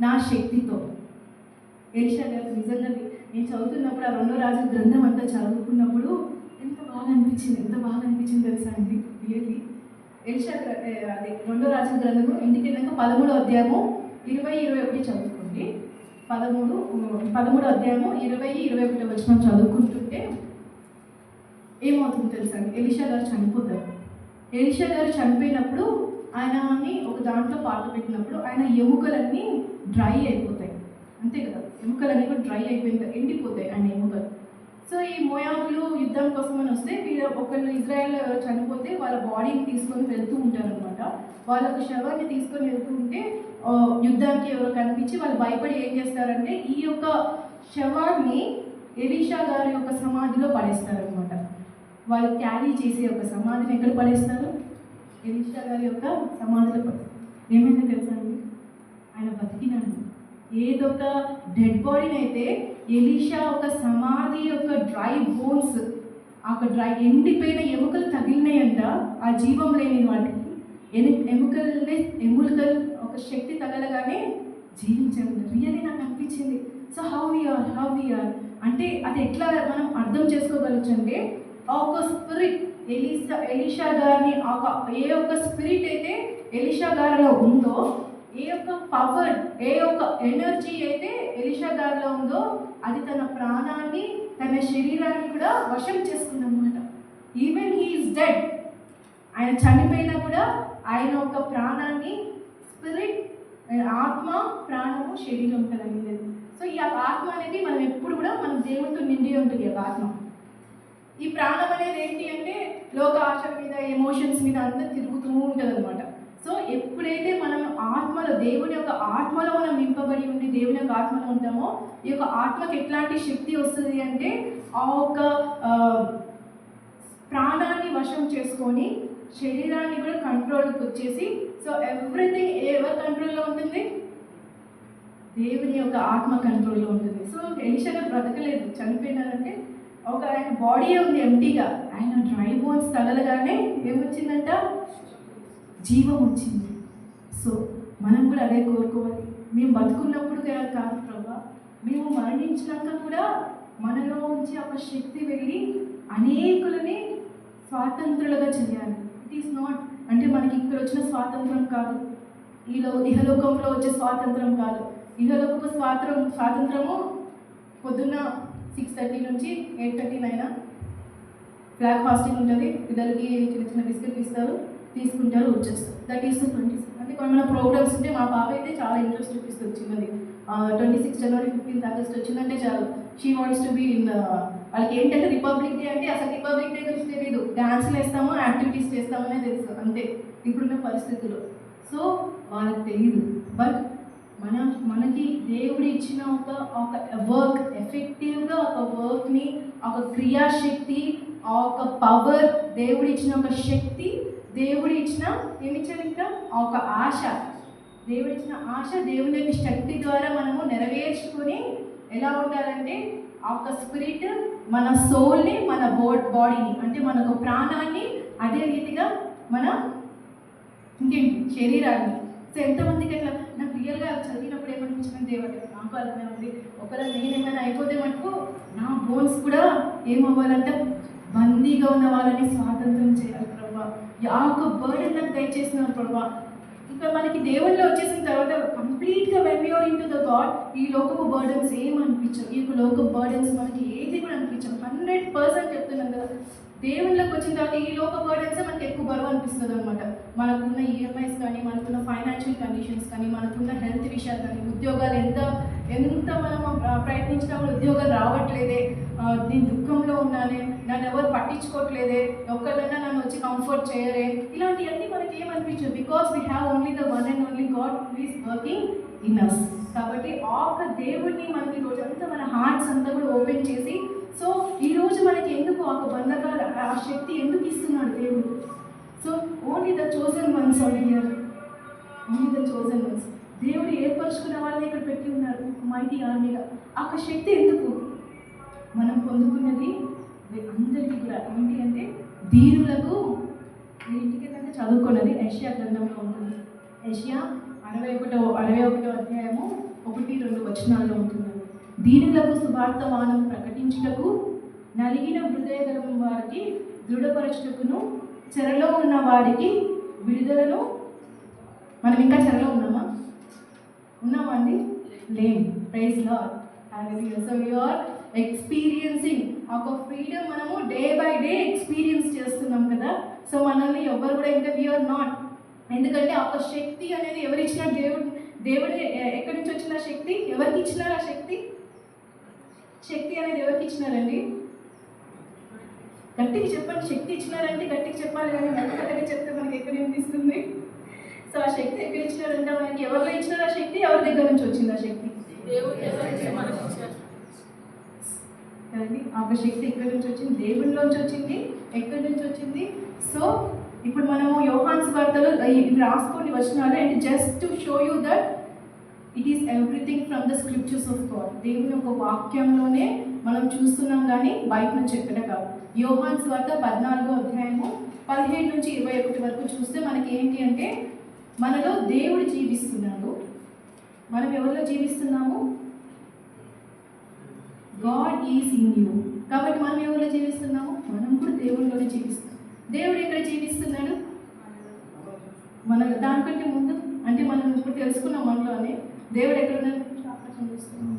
నా శక్తితో. ఎలీషా గారు నిజంగా నేను చదువుతున్నప్పుడు ఆ 2వ రాజుల గ్రంథం అంతా చదువుకున్నప్పుడు ఎంత బాగా అనిపించింది తెలుసా అండి. రియల్లీ ఎలీషా అది 2వ రాజుల గ్రంథము ఇంటికి వెళ్ళాక 13వ అధ్యాయము 20-21 చదువుకోండి. 13వ అధ్యాయము 20-21 వచనం చదువుకుంటుంటే ఏమవుతుంది తెలుసా అండి. ఎలీషా గారు చనిపోతారు. ఎలీషా గారు చనిపోయినప్పుడు ఆయనని ఒక దాంట్లో పాత పెట్టినప్పుడు ఆయన ఎముకలన్నీ డ్రై అయిపోతాయి, అంతే కదా. ఎముకలన్నీ కూడా డ్రై అయిపోయింది, ఎండిపోతాయి ఆయన ఎముకలు. సో ఈ మోయాబులు యుద్ధం కోసం అని వస్తే ఒకళ్ళు ఇజ్రాయెల్లో ఎవరో చనిపోతే వాళ్ళ బాడీని తీసుకొని వెళ్తూ ఉంటారనమాట. వాళ్ళకు శవాన్ని తీసుకొని వెళ్తూ ఉంటే యుద్ధానికి ఎవరో కనిపించి వాళ్ళు భయపడి ఏం చేస్తారంటే ఈ యొక్క శవాన్ని ఎలీషా గారి యొక్క సమాధిలో పడేస్తారనమాట. వాళ్ళు క్యారీ చేసే ఒక సమాధిని ఎక్కడ పడేస్తారు? ఎలీషా గారి యొక్క సమాధిలో పడుతుంది. ఏమైందో తెలుసా అండి? ఆయన బతికినాడు. ఏదొక డెడ్ బాడీని అయితే ఎలీషా ఒక సమాధి యొక్క డ్రై బోన్స్, ఒక డ్రై ఎండిపోయిన ఎముకలు తగిలినాయంట. ఆ జీవం లేని వాటికి ఎముకలు ఒక శక్తి తగలగానే జీవించాడు. రియల్లీ నాకు అనిపించింది. సో హౌ వీఆర్ అంటే అది ఎట్లా మనం అర్థం చేసుకోగలచ్చు అంటే, ఒక స్పిరిట్ ఎలీషా గారిని ఏ ఒక్క స్పిరిట్ అయితే ఎలీషా గారిలో ఉందో, ఏ ఒక్క పవర్, ఏ ఒక్క ఎనర్జీ అయితే ఎలీషా గారిలో ఉందో, అది తన ప్రాణాన్ని, తన శరీరాన్ని కూడా వశం చేసుకుందన్నమాట. ఈవెన్ హీ ఈజ్ డెడ్, ఆయన చనిపోయినా కూడా ఆయన ఒక ప్రాణాన్ని, స్పిరిట్, ఆత్మ, ప్రాణము, శరీరం కదండి. సో ఈ ఆత్మ అనేది మనం ఎప్పుడు కూడా మన దేవునితో నిండి ఉంటుంది. ఆ ఆత్మ, ఈ ప్రాణం అనేది ఏంటి అంటే లోక ఆశల మీద, ఎమోషన్స్ మీద అంతా తిరుగుతూ ఉంటుంది అనమాట. సో ఎప్పుడైతే మనం ఆత్మలో, దేవుని యొక్క ఆత్మలో మనం నింపబడి ఉండి దేవుని యొక్క ఆత్మలో ఉంటామో, ఈ యొక్క ఆత్మకి ఎట్లాంటి శక్తి వస్తుంది అంటే ఆ ఒక ప్రాణాన్ని వశం చేసుకొని శరీరాన్ని కూడా కంట్రోల్కి వచ్చేసి, సో ఎవ్రీథింగ్ ఎవరి కంట్రోల్లో ఉంటుంది? దేవుని యొక్క ఆత్మ కంట్రోల్లో ఉంటుంది. సో ఎలీషా గారు బ్రతకలేదు, చనిపోయినారంటే ఒక ఆయన బాడీ ఉంది ఎంటీగా, ఆయన డ్రై బోన్స్ తగలగానే ఏమొచ్చిందంట? జీవం వచ్చింది. సో మనం కూడా అదే కోరుకోవాలి. మేము బతుకున్నప్పుడు కాదు ప్రభా, మేము మరణించినాక కూడా మనలో ఉంచి ఒక శక్తి వెళ్ళి అనేకులని స్వాతంత్రులుగా చేయాలి. ఇట్ ఈస్ నాట్ అంటే మనకి ఇక్కడ వచ్చిన స్వాతంత్రం కాదు, ఇహలోకంలో వచ్చే స్వాతంత్రం కాదు. ఇహలోకపు స్వాతంత్రము పొద్దున్న 6:30 నుంచి 8:30 ఫ్లాగ్ హాస్టింగ్ ఉంటుంది. పిల్లలకి చిన్న చిన్న బిస్కెట్లు ఇస్తారు, తీసుకుంటారు, వచ్చేస్తారు. That is 26. అంటే కొన్ని ప్రోగ్రామ్స్ ఉంటే మా పాప అయితే చాలా ఇంట్రెస్ట్ చూపిస్తుంది. చిన్నది 26 జనవరి 15 ఆగస్ట్ వచ్చిందంటే చాలు, she wants to be in. వాళ్ళకి ఏంటంటే రిపబ్లిక్ డే అంటే అసలు రిపబ్లిక్ డే గురించి తెలియదు, డ్యాన్స్లు వేస్తాము, యాక్టివిటీస్ చేస్తామనే తెలుసు అంతే ఇప్పుడున్న పరిస్థితుల్లో. సో వాళ్ళకి తెలియదు. బట్ మనకి దేవుడు ఇచ్చిన ఒక వర్క్, ఎఫెక్టివ్గా ఒక వర్క్ని, ఒక క్రియాశక్తి, ఒక పవర్, దేవుడు ఇచ్చిన ఒక శక్తి, దేవుడు ఇచ్చిన ఏమిచ్చారు ఇంకా ఒక ఆశ, దేవుడు ఇచ్చిన ఆశ, దేవుని యొక్క శక్తి ద్వారా మనము నెరవేర్చుకొని ఎలా ఉండాలంటే ఆ ఒక స్పిరిట్ మన సోల్ని, మన బాడీని అంటే మన ఒక ప్రాణాన్ని, అదే రీతిగా మన ఇంకేంటి శరీరాన్ని. సో ఎంతమందికి అట్లా నాకు రియల్గా చదివినప్పుడు ఏమనిపించిన దేవుడు నాకు అలానే ఉంది. ఒకవేళ నేనేమైనా అయిపోతే మటుకు నా బోన్స్ కూడా ఏమవ్వాలంటే బందీగా ఉన్న వాళ్ళని స్వాతంత్రం చేయాలి ప్రభా. ఆ ఒక బర్డెన్ నాకు దయచేసినారు ప్రభా. ఇంకా మనకి దేవుళ్ళో వచ్చేసిన తర్వాత కంప్లీట్గా when we are into the God, ఈ లోకపు బర్డెన్స్ ఏం అనిపించవు. ఈ యొక్క లోకపు బర్డెన్స్ మనకి ఏది కూడా అనిపించవు. 100% చెప్తున్నాం కదా. దేవుళ్ళకి వచ్చిన తర్వాత ఈ లోక బర్డెన్సే మనకి ఎక్కువ బరువు అనిపిస్తుంది అనమాట. మనకున్న ఈఎంఐస్ కానీ, మనకున్న ఫైనాన్షియల్ కండిషన్స్ కానీ, మనకున్న హెల్త్ విషయాలు కానీ, ఉద్యోగాలు ఎంత మనం ప్రయత్నించినా కూడా ఉద్యోగాలు రావట్లేదే, నేను దుఃఖంలో ఉన్నానే, నన్ను ఎవరు పట్టించుకోవట్లేదే, ఒక్కళ్ళైనా నన్ను వచ్చి కంఫర్ట్ చేయరే, ఇలాంటివన్నీ మనకి ఏమనిపించదు. Because we have only the one and only God who is working in us. కాబట్టి ఆ ఒక దేవుడిని మనకి రోజంతా మన హార్ట్స్ అంతా కూడా ఓపెన్ చేసి, సో ఈరోజు మనకి ఎందుకు ఒక బంధకాలు, ఆ శక్తి ఎందుకు ఇస్తున్నాడు దేవుడు? So only the chosen ones are here, only the chosen ones. దేవుడు ఏర్పరచుకున్న వాళ్ళని ఇక్కడ పెట్టి ఉన్నారు మైటీ ఆర్మీగా. ఆ శక్తి ఎందుకు? మనం పొందుకున్నది అందరికీ కూడా ఏంటి అంటే దీనులకు. ఇంటికి కంటే చదువుకున్నది యెషయా గ్రంథంలో ఉంటుంది. యెషయా 61వ అధ్యాయము 1-2 వచనాల్లో ఉంటుంది. దీనులకు సువార్తమానం ప్రకటించుటకు, నలిగిన హృదయ గల వారికి దృఢపరచుటకును, చెరలో ఉన్న వారికి విడుదలను. మనం ఇంకా చెరలో ఉన్నామా అండి? లేం. Praise Lord. Hallelujah. So we are experiencing ఒక ఫ్రీడమ్. మనము డే బై డే ఎక్స్పీరియన్స్ చేస్తున్నాం కదా. సో మనల్ని ఎవరు కూడా ఇంకా వి ఆర్ నాట్. ఎందుకంటే ఒక శక్తి అనేది ఎవరిచ్చిన? దేవుడు ఎక్కడి నుంచి వచ్చిన శక్తి? ఎవరికి ఇచ్చినారు ఆ శక్తి? శక్తి అనేది ఎవరికి ఇచ్చినారండి? గట్టికి చెప్పండి. శక్తి ఇచ్చినారంటే గట్టికి చెప్పాలి, కానీ గట్టిగా చెప్తే మనకి ఎక్కడ వినిపిస్తుంది? సో ఆ శక్తి ఎక్కడ ఇచ్చినారంటే మనకి ఎవరిలో ఇచ్చినారు ఆ శక్తి? ఎవరి దగ్గర నుంచి వచ్చింది ఆ శక్తి? కదండి. ఆ శక్తి ఎక్కడి నుంచి వచ్చింది? దేవునిలోంచి వచ్చింది. ఎక్కడి నుంచి వచ్చింది? సో ఇప్పుడు మనము యోహాను సువార్తలో ఇవి రాసుకొని వచనాలు and just to show you that it is everything from the scriptures of God. దేవుని ఒక వాక్యంలోనే మనం చూస్తున్నాం కానీ బయట నుంచి ఎక్కడ కాదు. యోహాను సువార్త 14వ అధ్యాయము 17 నుంచి 21 వరకు చూస్తే మనకి ఏంటి అంటే మనలో దేవుడు జీవిస్తున్నాడు. మనం ఎవరిలో జీవిస్తున్నాము? God is in you. కాబట్టి మనం ఎవరిలో జీవిస్తున్నాము? మనం కూడా దేవుడిలోనే జీవిస్తున్నాం. దేవుడు ఎక్కడ జీవిస్తున్నాడు? మన దానికంటే ముందు అంటే మనం ఇప్పుడు తెలుసుకున్నాం మనలోనే దేవుడు ఎక్కడ ఉన్నాడు? ఆకాశం చూస్తున్నాం.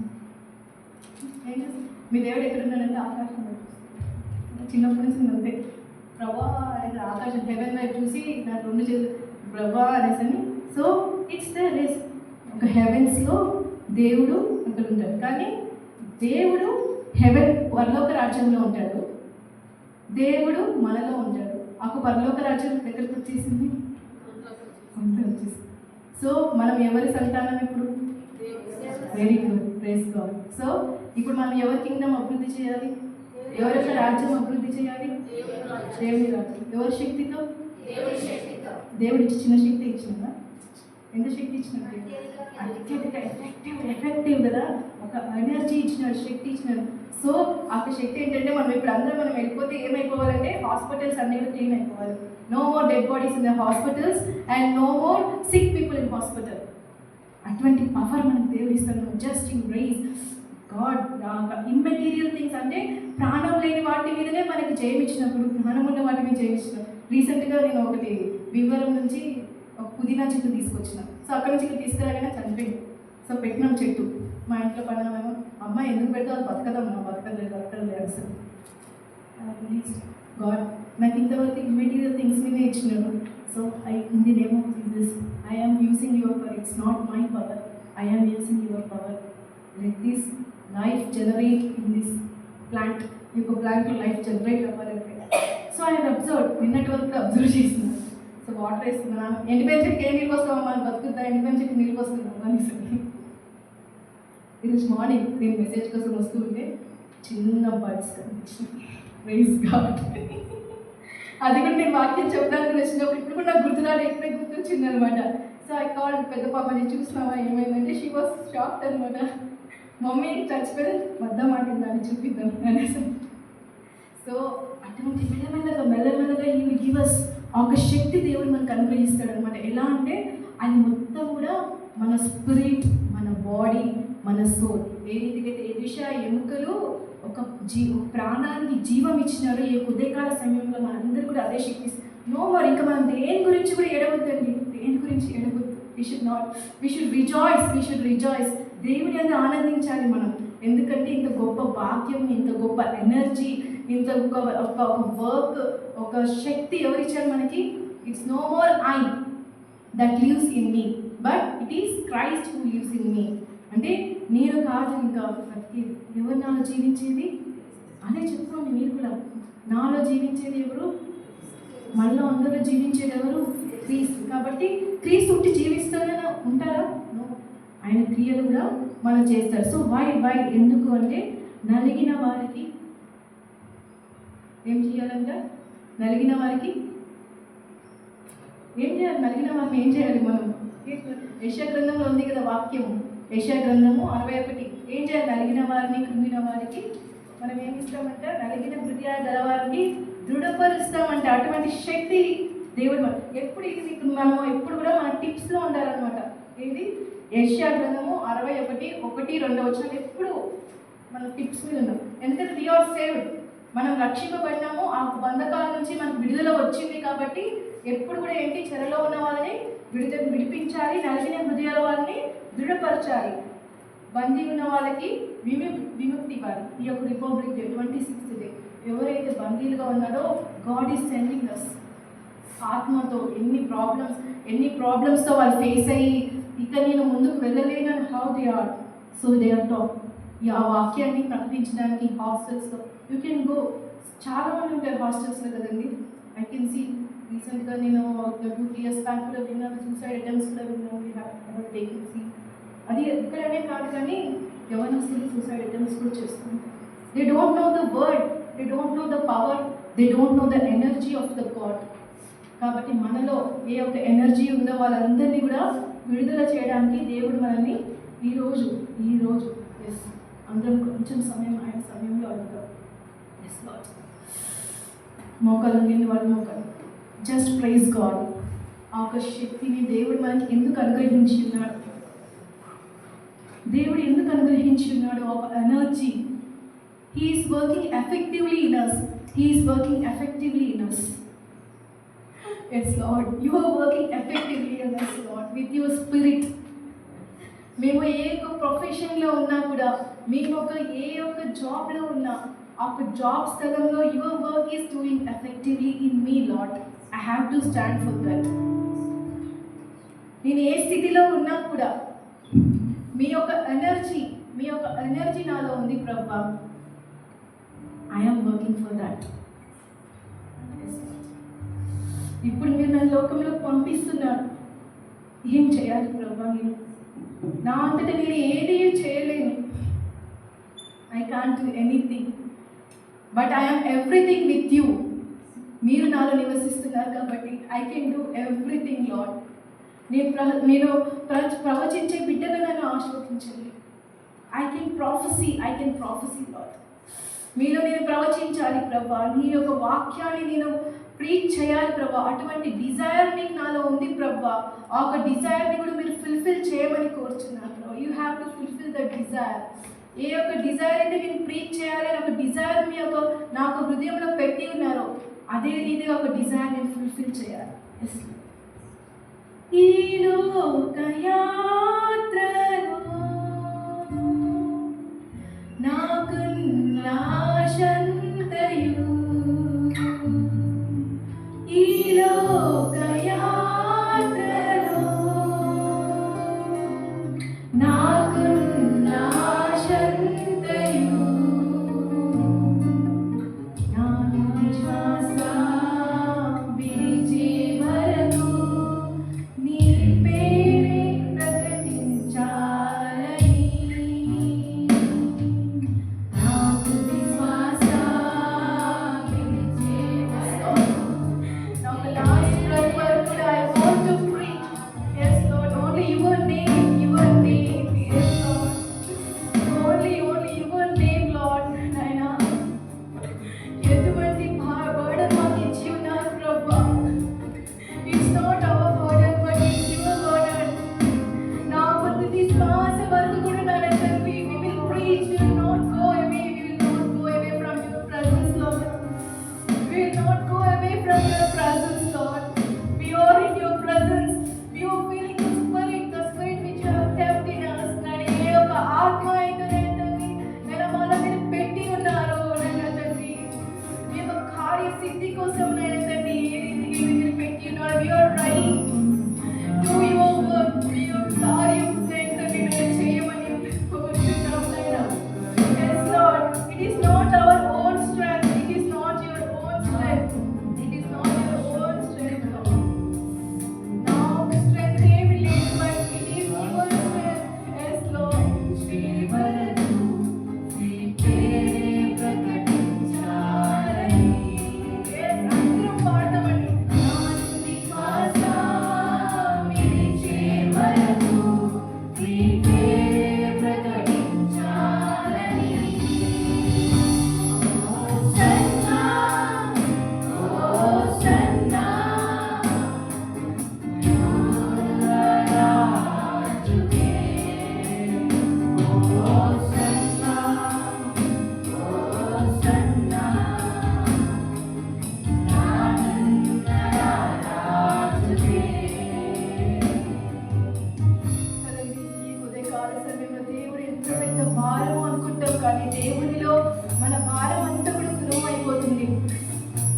మీ దేవుడు ఎక్కడ ఉన్నాడంటే ఆకాశం చిన్నప్పటి నుంచి అంతే ప్రభా అనేది ఆకాశం హెవెన్ వైపు చూసి నాకు 2 చేతులు ప్రభా అనేసి అని. సో ఇట్స్ ద రేస్ ఒక హెవెన్స్లో దేవుడు అక్కడ ఉంటాడు. కానీ దేవుడు హెవెన్ పరలోక రాజ్యంలో ఉంటాడు, దేవుడు మనలో ఉంటాడు. ఒక పరలోక రాజ్యం దగ్గరికి వచ్చేసింది, అంతా వచ్చేసింది. సో మనం ఎవరి సంతానం ఇప్పుడు? Very good, praise God. So ఇప్పుడు మనం ఎవరి కింగ్డమ్ అభివృద్ధి చేయాలి? ఎవరి యొక్క రాజ్యం అభివృద్ధి చేయాలి? దేవుని రాజ్యం. ఎవరి శక్తితో? దేవుడు ఇచ్చి చిన్న శక్తి ఇచ్చినారా? ఎంత శక్తి ఇచ్చినాడు? అత్యధిక ఎఫెక్టివ్ కదా, ఒక ఎనర్జీ ఇచ్చినాడు, శక్తి ఇచ్చినాడు. సో ఆ శక్తి ఏంటంటే మనం ఇప్పుడు అందరం మనం వెళ్ళిపోతే ఏమైపోవాలంటే హాస్పిటల్స్ అన్నీ క్లీన్ అయిపోవాలి. No more dead bodies in the hospitals and no more sick people in hospital. అటువంటి పవర్ మనకు దేవుడు ఇస్తాడు. Just in rise God immaterial things అంటే ప్రాణం లేని వాటి మీదనే మనకి జయం ఇచ్చినప్పుడు ప్రాణం ఉన్న వాటి మీద జయం ఇచ్చినాడు. రీసెంట్గా నేను ఒకటి భీమవరం నుంచి ఒక పుదీనా చెట్టు తీసుకొచ్చిన. సో అక్కడ నుంచి ఇక్కడ తీసుకురాగానే చనిపోయింది. సో పెట్టినాం చెట్టు. మా ఇంట్లో పడినామేమో అమ్మ ఎందుకు పెడతావు, అది బతకదమ్మా, బతకలేదు అసలు. గాడ్ నాకు ఇంతవరకు ఇమ్మెటీరియల్ థింగ్స్ మీదే ఇచ్చినాడు. So in the name of Jesus I am using your power. It's not my power, I am using your power. Let this life generate in this plant. ఈ యొక్క ప్లాంట్ లైఫ్ జనరేట్ అవ్వాలంటే so ఆయన observe నిన్నటి వరకు observe చేస్తున్నాను. So water వేస్తున్నాను. ఎండిపోయిన చెట్టుకి ఏం నీళ్ళు వస్తామమ్మా అని బతుకుతా, ఎండిపోయిన చెట్టుకి నీళ్ళు వస్తున్నాము అనేసి. ఈరోజు మార్నింగ్ నేను మెసేజ్ కోసం వస్తూ ఉంటే చిన్న బర్డ్స్ కనిపించింది. Praise God. అది కూడా నేను వాక్యం చెప్పడానికి వచ్చినప్పుడు ఇప్పుడు కూడా నాకు గుర్తురాలి, ఇప్పుడే గుర్తొచ్చింది అనమాట. సో ఐ కాల్ పెద్ద పాపని, చూసినావా ఏమైందంటే షీ వాస్ షాక్డ్ అనమాట. మమ్మీ చచ్చిపోయి వద్దాం అంటే దాన్ని చూపిద్దాం అనేసి. సో అటువంటి మెల్లమెల్లగా ఈ విల్ గివ్ us ఒక శక్తి దేవుడు మనకు అనుగ్రహిస్తాడు అనమాట. ఎలా అంటే అది మొత్తం కూడా మన స్పిరిట్, మన బాడీ, మన సోల్. ఏ రీతికైతే ఏ విష ఎముకలు ఒక ప్రాణానికి జీవం ఇచ్చినారో ఈ ఉదయకాల సమయంలో మనందరూ కూడా అదే శక్తి. నో మోర్ ఇంకా మనం దేని గురించి కూడా ఎడవద్దండి, దేని గురించి ఎడవద్దు. We should rejoice. దేవుని అది ఆనందించాలి మనం. ఎందుకంటే ఇంత గొప్ప భాగ్యం, ఇంత గొప్ప ఎనర్జీ, ఇంత ఒక వర్క్, ఒక శక్తి ఎవరిచ్చారు మనకి? It's no more I that lives in me but it is Christ who lives in me. అంటే నేను కాదు ఇంకా బ్రతికేది, ఎవరు నాలో జీవించేది? అదే చెప్పుకోండి మీరు కూడా. నాలో జీవించేది ఎవరు? మనలో అందరూ జీవించేది ఎవరు? క్రీస్తు. కాబట్టి క్రీస్తు ఉంటే జీవిస్తూనే ఉంటారా? ఆయన క్రియలు కూడా మనం చేస్తారు. సో వై ఎందుకు అంటే నలిగిన వారికి ఏం చేయాలంట? నలిగిన వారికి ఏం చేయాలి? నలిగిన వారిని ఏం చేయాలి మనం? యెషయా గ్రంథంలో ఉంది కదా వాక్యం, యెషయా గ్రంథము 61. ఏం చేయాలి? నలిగిన వారిని, కృంగిన వారికి మనం ఏమి ఇస్తామంట? నలిగిన హృదయాలు గల వారికి దృఢపరుస్తామంట. అటువంటి శక్తి దేవుడు మనం ఎప్పుడు ఇది మనం ఎప్పుడు కూడా మన టిప్స్లో ఉండాలన్నమాట. ఏది? యెషయా గ్రంథము 61, 1, 2 వచనాలు ఎప్పుడు మన టిప్స్ మీద ఉన్నాం. ఎందుకంటే వి ఆర్ సేవ్డ్, మనం రక్షింపబడినాము, ఆ బంధకాల నుంచి మనకు విడుదల వచ్చింది. కాబట్టి ఎప్పుడు కూడా ఏంటి? చెరలో ఉన్న వాళ్ళని విడిపించాలి, నలిగిన హృదయాల వాళ్ళని దృఢపరచాలి, బందీ ఉన్న వాళ్ళకి విముక్తి ఇవ్వాలి. ఈ యొక్క రిపబ్లిక్ డే 26th డే ఎవరైతే బందీలుగా ఉన్నారో గాడ్ ఈజ్ సెండింగ్ అస్. ఆత్మతో ఎన్ని ప్రాబ్లమ్స్తో వాళ్ళు ఫేస్ అయ్యి ఇక నేను ముందుకు వెళ్ళలేను అని how they are. So they are top. ఆ వాక్యాన్ని ప్రకటించడానికి హాస్టల్స్లో యూ కెన్ గో. చాలామంది ఉంటారు హాస్టల్స్లో కదండి. ఐ కెన్ సీ రీసెంట్గా నేను 2-3 years బ్యాక్ కూడా విన్నాను, సూసైడ్ అటెంప్ట్స్ కూడా విన్నాను. వేకెన్సీ అది ఎక్కడనే కాదు కానీ యవనస్తులు సూసైడ్ అటెంప్ట్స్ కూడా చేస్తున్నారు. They don't know the word, they don't know the power, they don't know the energy of the God. కాబట్టి మనలో ఏ ఒక్క ఎనర్జీ ఉందో వాళ్ళందరినీ కూడా విడుదల చేయడానికి దేవుడు మనల్ని ఈరోజు ఎస్ అందరం కొంచెం సమయం ఆయన సమయంలో అడుగుతాం. ఎస్ లార్డ్, మోకాలు నేను వాళ్ళు మోకాలు జస్ట్ ప్రైజ్ గాడ్. ఆ ఒక శక్తిని దేవుడు మనకి ఎందుకు అనుగ్రహించి ఉన్నాడు, దేవుడు ఎందుకు అనుగ్రహించి ఉన్నాడు, ఒక energy. He is working effectively in us. He is working effectively in us. Yes, Lord. You are working effectively in us, Lord, with your spirit. మేము ఏ ఒక్క ప్రొఫెషన్లో ఉన్నా కూడా, మేము ఏ ఒక్క జాబ్లో ఉన్నా, ఆ ఒక జాబ్ స్థలంలో your work is doing effectively in me lord. I have to stand for that. నేను ఏ స్థితిలో ఉన్నా కూడా మీ యొక్క ఎనర్జీ నాలో ఉంది ప్రభా. I'm working for that. ఇప్పుడు మీరు నా లోకంలో పంపిస్తున్నారు. ఏం చేయాలి ప్రభా? నేను నా అంతటా నేను ఏది చేయలేను. I can't do anything, but I'm everything with you. మీరు నాలో నివసిస్తున్నారు కాబట్టి I can do everything lord. నేను ప్రవచించే బిడ్డగా నన్ను ఆశీర్వదించండి. I can prophecy lord. మీలో నేను ప్రవచించాలి ప్రభా. నీ యొక్క వాక్యాన్ని నేను ప్రీచ్ చేయాలి ప్రభా. అటువంటి డిజైర్ నీకు నాలో ఉంది ప్రభా. ఆ ఒక డిజైర్ని కూడా మీరు ఫుల్ఫిల్ చేయమని కోరుచున్నాను ప్రభా. You have to fulfil the desire. ఏ యొక్క డిజైర్ అయితే నేను ప్రీచ్ చేయాలి అని ఒక డిజైర్ మీ యొక్క నాకు హృదయంలో పెట్టి ఉన్నారో, అదే రీతిగా ఒక డిజైర్ నేను ఫుల్ఫిల్ చేయాలి. ఎస్, ఈ లోక యాత్రలో నాకున్న ఆశంతయు, ఈ లోక యాత్రలో నాకున్న ఆశంతయు, నా శ్వాస విడిచే వరకు నీ పేరే ప్రకటించాలని, నాకు విశ్వాస విడిచే వరకు. Now the last breath word I want to preach. Yes Lord, only your name. Yes Lord, only your name Lord. Naina, ఎటువంటి burden మాకు ఇచ్చి ఉన్నారు ప్రభా. It's not our burden, but it's your burden. నా ప్రతి శ్వాస వరకు కూడా నాయన తండ్రి, we will preach, we will not go away from your presence Lord. We will not go away from your presence Lord. We are in your presence. We are feeling the spirit which you have kept in us. నాయన ఏ ఒక ఆత్మ అయితే తండ్రి నేను మన మీద పెట్టి ఉన్నారు నాయన తండ్రి, మీ యొక్క కార్యసిద్ధి కోసం నాయన తండ్రి ఏ రీతిగా మీరు పెట్టి ఉన్నారు. We are ready to your work. మీ యొక్క కార్యం నాయన తండ్రి మేము చేయమని కోరుతున్నాం నాయన. Yes Lord, it is not our own strength. It is not your own strength. It is not your own strength Lord. నా strength ఏమి లేదు, but it is your strength. Yes Lord, నీ వరకు నీ పేరే ప్రకటించాలని. Yes, అందరం పాడదామండి. నా స్తుతి శ్వాస విడిచే వరకు నీ పేరే ప్రకటించాలని. హోసన్నా, హోసన్నా, రాజుకే. హోసన్నా, హోసన్నా, రాజుకే. కదండి, ఈ ఉదయకాల సమయంలో దేవుడు ఎంత పెద్ద భారం అనుకుంటాం, కానీ దేవుడిలో మన భారం అంతా కూడా సులువు అయిపోతుంది.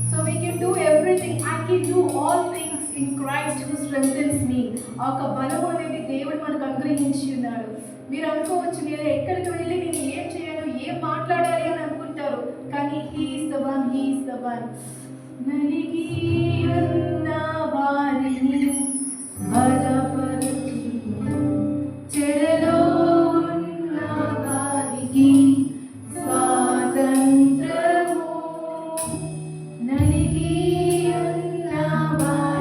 So we can do everything. I can do all things in Christ who strengthens me. ఆ ఒక బలం అనేది దేవుడు మనకు అనుగ్రహించి ఉన్నాడు. మీరు అనుకోవచ్చు, నేను ఎక్కడికి వెళ్ళి నేను ఏం చేయను, ఏం మాట్లాడాలి అని అనుకుంటారు, కానీ హీ ఈస్ ద వన్. నలిగి ఉన్న వారిని బలపరచు, చెరలో ఉన్న వారికి స్వాతంత్రము. నలిగి ఉన్న వారిని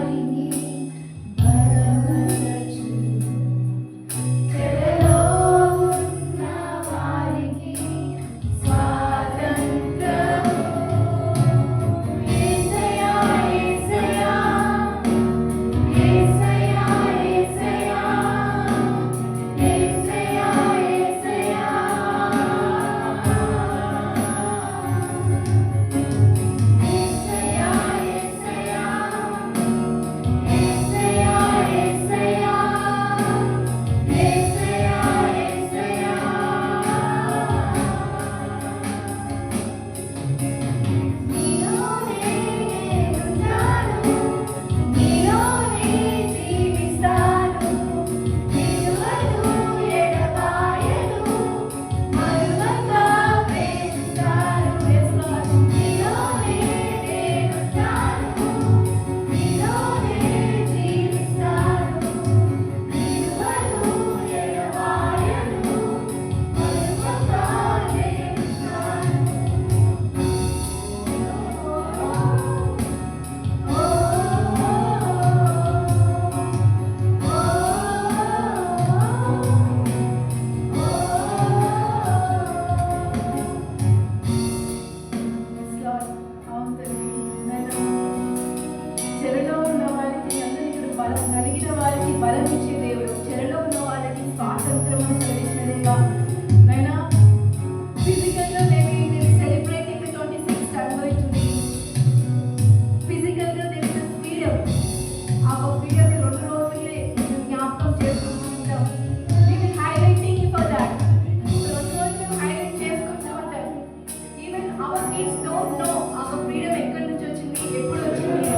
our kids don't know our freedom ఎక్కడి నుంచి వచ్చింది, ఎప్పుడు వచ్చింది.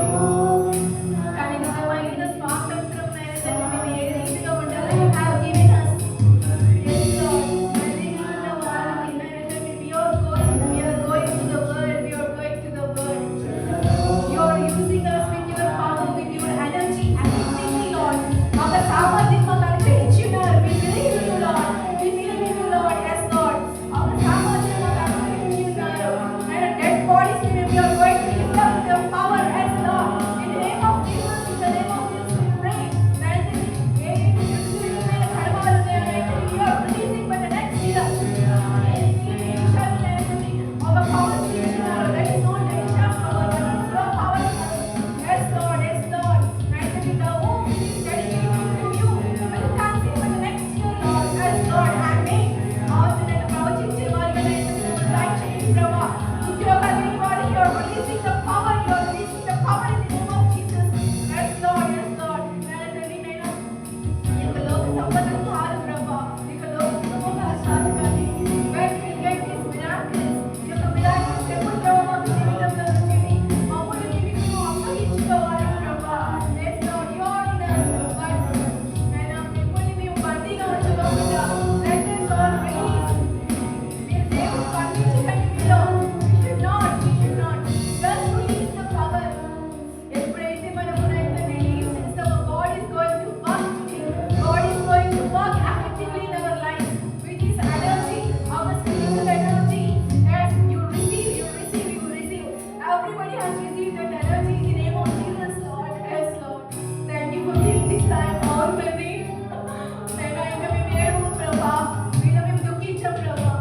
కానీ నిజమైన స్వాతంత్రం అనేది మేము ఏ రీతిగా ఉండాలో you have given us. Yes, Lord. మెలిగిన వారికి నేనంటే we are going to the world, we are going to the world. You are using us with your power, with your energy, everything, Lord. Our సామర్థ్యం మాకు అనుగ్రహించున్నారు. We believe in you, Lord. We believe in you, Lord. Yes, Lord. Our సామర్థ్యం మాకు అనుగ్రహించున్నారు. And dead bodies we are going to lift up the power, yes, Lord. In the name of Jesus, in the name of Jesus, we pray. That ఏ దుష్టులైన కర్మాలు ఉన్నాయో you are releasing for the next year. Our power ఇచ్చినారు. That is not the Isha's power, but it's your power. Yes, Lord. Yes, Lord. And the womb is dedicated to you. With thanksgiving for the next year, Lord. Yes, Lord. Amen. ఆశలను ప్రవచించే వారిగా నేను దయచేయండి ప్రభా. ఉద్యోగాలు లేని వారికి you are releasing the power. You are releasing the power in the name of Jesus. Yes, Lord. Yes, Lord. నేను ఈ యొక్క లోక సంపదలు కాదు ప్రభా. ఈ యొక్క లోక సుఖభోగాలు కాదు కానీ when we get these miracles, ఈ యొక్క miracles ఎప్పుడు ప్రభా మాకు జీవితంలో వచ్చింది. మమ్మల్ని నీకు అప్పగించుకోవాలి ప్రభా. Yes, Lord. You are in us. But నేను మిమ్మల్ని మేము బందీగా ఉంచుకోకుండా let us all release. మీరు దేవుడు బంధించకండి మీలో. We should not. Just release the power. ఎప్పుడైతే మనము release చేస్తామో God is going to work today. God is going to work effectively in our life with His energy, our spiritual energy. Yes, you receive. Everybody has received that energy in the name of Jesus, Lord. Yes, Lord. Thank you for giving this time all the day. నేను ఇంకా మేము ఏడము ప్రభా. మీలో మేము దుఃఖించాం ప్రభా.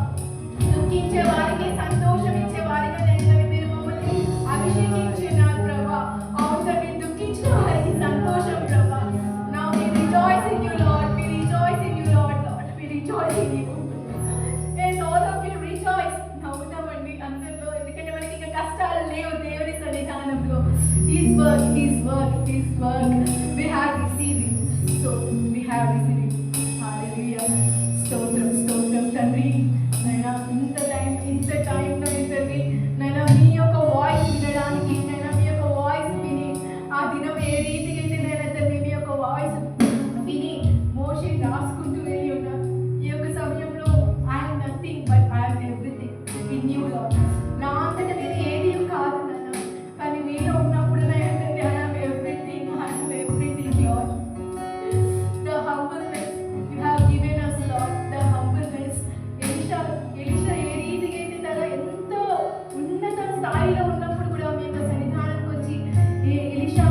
దుఃఖించే వారికి సంతోషం ఇచ్చే వారిగా నేను మీరు మమ్మల్ని అభిషేకించున్నారు ప్రభా. అవును తండ్రి, దుఃఖించిన వారికి సంతోషం ప్రభా. Now we rejoice in you, Lord. We rejoice in you, Lord. We rejoice in you. Yes, all of you rejoice. నవ్వుతామండి అందరిలో, ఎందుకంటే మనకి ఇంకా కష్టాలు లేవు దేవుని సన్నిధానంలో. His work. We have received it. So we have received it. Hallelujah. స్తోత్రం తండ్రి. నైనా ఇంత టైంలో తండ్రి నైనా మీ యొక్క వాయిస్ వినడానికి, నైనా మీ యొక్క వాయిస్ విని ఆ దినం ఏ రీతిగా అయితే నైనా తండ్రి మీ యొక్క వాయిస్ విని మోషే రాసుకుంటూ వెళ్ళి ఉన్నారు. ఈ యొక్క సమయంలో I'm nothing but I'm everything in you lord. నా అంతటా నేను ఏది కాదు నాన్న, కానీ మీలో ఉన్నప్పుడు తండ్రి I'm everything Lord. The humbleness you have given us, Lord. The humbleness. Elisha ఏ రీతిగా అయితే తన ఎంతో ఉన్నత స్థాయిలో ఉన్నప్పుడు కూడా మీ యొక్క సన్నిధానానికి వచ్చి ఎలీషా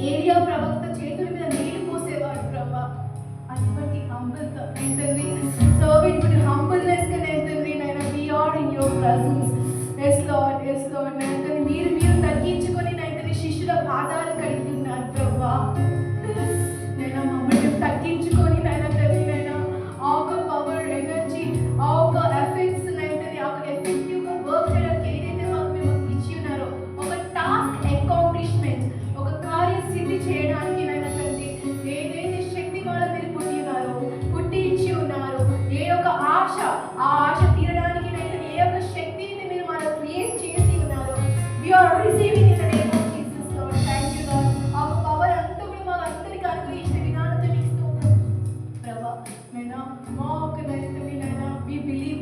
ఏలియా ప్రవక్త చేతుల మీద నీళ్లు పోసేవాడు ప్రభా. అటువంటి హంబుల్గా ఏంటండి సర్వింగ్ విత్ హంబుల్నెస్గా ఏంటండి నైనా we are in your presence. Yes, Lord. నైనా మీరు తగ్గించుకొని నైనా శిష్యుల పాదాలు కడిగి ఉన్నారు ప్రభా. నైనా మమ్మల్ని తగ్గించుకొని నైనా ఆ ఒక పవర్ ఎనర్జీ ఆ ఒక ఎఫెక్ట్స్ నైనా ఆ ఒక ఎఫెక్టివ్గా వర్క్ చేయడానికి ఏదైతే మేము ఇచ్చి ఉన్నారో ఒక టాస్క్ అకాంప్లిష్మెంట్, ఒక కార్యసిద్ధి చేయడానికి నైనా తండ్రి ఏదైతే శక్తి వల్ల మీరు పుట్టి ఇచ్చి ఉన్నారు, ఏ యొక్క ఆశ ఆ ఆశ తీరడానికి నైనా ఏ యొక్క శక్తిని మీరు మనకు క్రియేట్ చేసి ఉన్నారు. We are receiving in the name of Jesus, Lord. Thank you, Lord. ఆ పవర్ అంతా కూడా మాకు అందరికీ అనుగ్రహించిన విధానంతో మీకు స్తోత్రం ప్రభా. నైనా మా ఒక నైనా we believe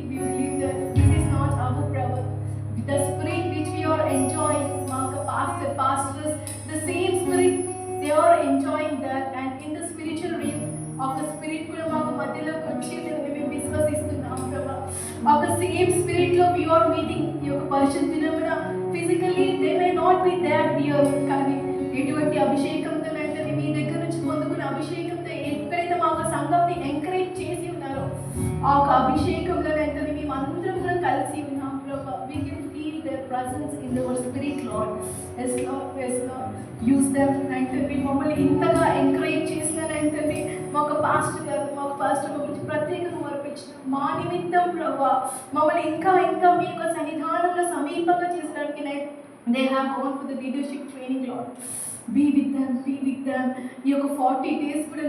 that this is not our power. The spirit which we are enjoying, మా యొక్క pastors, the same spirit they are enjoying that, and in the spiritual realm of the spirit కూడా మాకు మధ్యలోకి వచ్చేదని మేము విశ్వసిస్తున్నాం ప్రభా. of the same spirit లో we are meeting ఈ యొక్క పరిశుద్ధ దినమున physically they may not be there here, కానీ ఎటువంటి అభిషేకంతో అంటే మీ దగ్గర నుంచి పొందుకున్న అభిషేకంతో ఎక్కడైతే మా యొక్క సంఘంని ఎంకరేజ్ చేసి ఉన్నారో ఆ యొక్క అభిషేకంలో అంటే మేము అందరం కూడా కలిసి ఉన్నాం ప్రభా. we can feel their presence in our spirit, Lord. Yes, Lord. Use them అంటే మమ్మల్ని ఇంతగా ఎంకరేజ్ చేసినారంటే మాకు పాస్టర్ గారు గురించి ప్రత్యేకంగా మరపించిన మా నిమిత్తం ప్రభా మమ్మల్ని ఇంకా మీ యొక్క సన్నిధానంలో సమీపంగా చేసడానికి they have gone for the leadership training, Lord. Be with them. ఈ యొక్క 40 days కూడా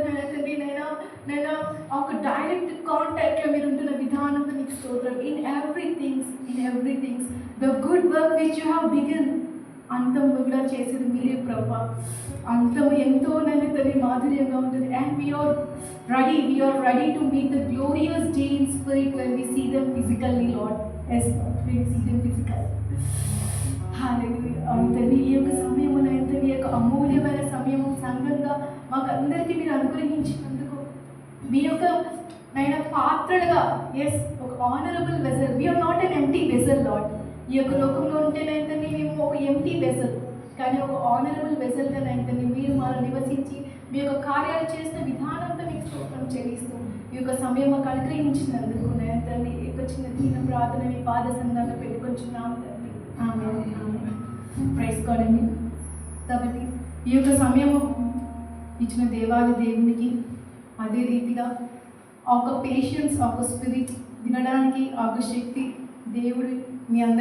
నైనా ఒక డైరెక్ట్ కాంటాక్ట్లో మీరు ఉంటున్న విధానంతో నీకు స్తోత్రం. In everything's the good work which you have begin అంతం కూడా చేసేది మీరే ప్రభా. అంతం ఎంతో నన్ను తల్లి మాధుర్యంగా ఉంటుంది. And we are ready to meet the glorious day in spirit when we see them physically Lord. Yes Lord, when we see them physical. అవుతుంది ఈ యొక్క సమయమున ఎంత ఈ యొక్క అమూల్యమైన సమయము సంఘంగా మాకు అందరికీ మీరు అనుగ్రహించినందుకు మీ యొక్క నైనా పాత్రలుగా, ఎస్ ఒక honourable vessel. We are not an empty vessel Lord. ఈ యొక్క లోకంలో ఉంటేనైతే మేము ఒక ఎంప్టీ వెజల్, కానీ ఒక ఆనరబుల్ వెజల్గా నైతే మీరు మాలో నివసించి మీ యొక్క కార్యాలు చేసిన విధానంతో మీకు స్తోత్రం చెల్లిస్తూ ఈ యొక్క సమయం మాకు అనుగ్రహించినందుకు తండ్రి ఈ యొక్క చిన్న దీన ప్రార్థన మీ పాద సంఘంగా పెట్టుకొచ్చున్నాము తండ్రి. ఆమేన్. ప్రైజ్ గాడ్ అండి. కాబట్టి ఈ యొక్క సమయము ఇచ్చిన దేవాది దేవునికి అదే రీతిగా ఆ ఒక పేషెన్స్, ఆ ఒక స్పిరిట్ వినడానికి ఆ ఒక శక్తి దేవుడు మీ అందరి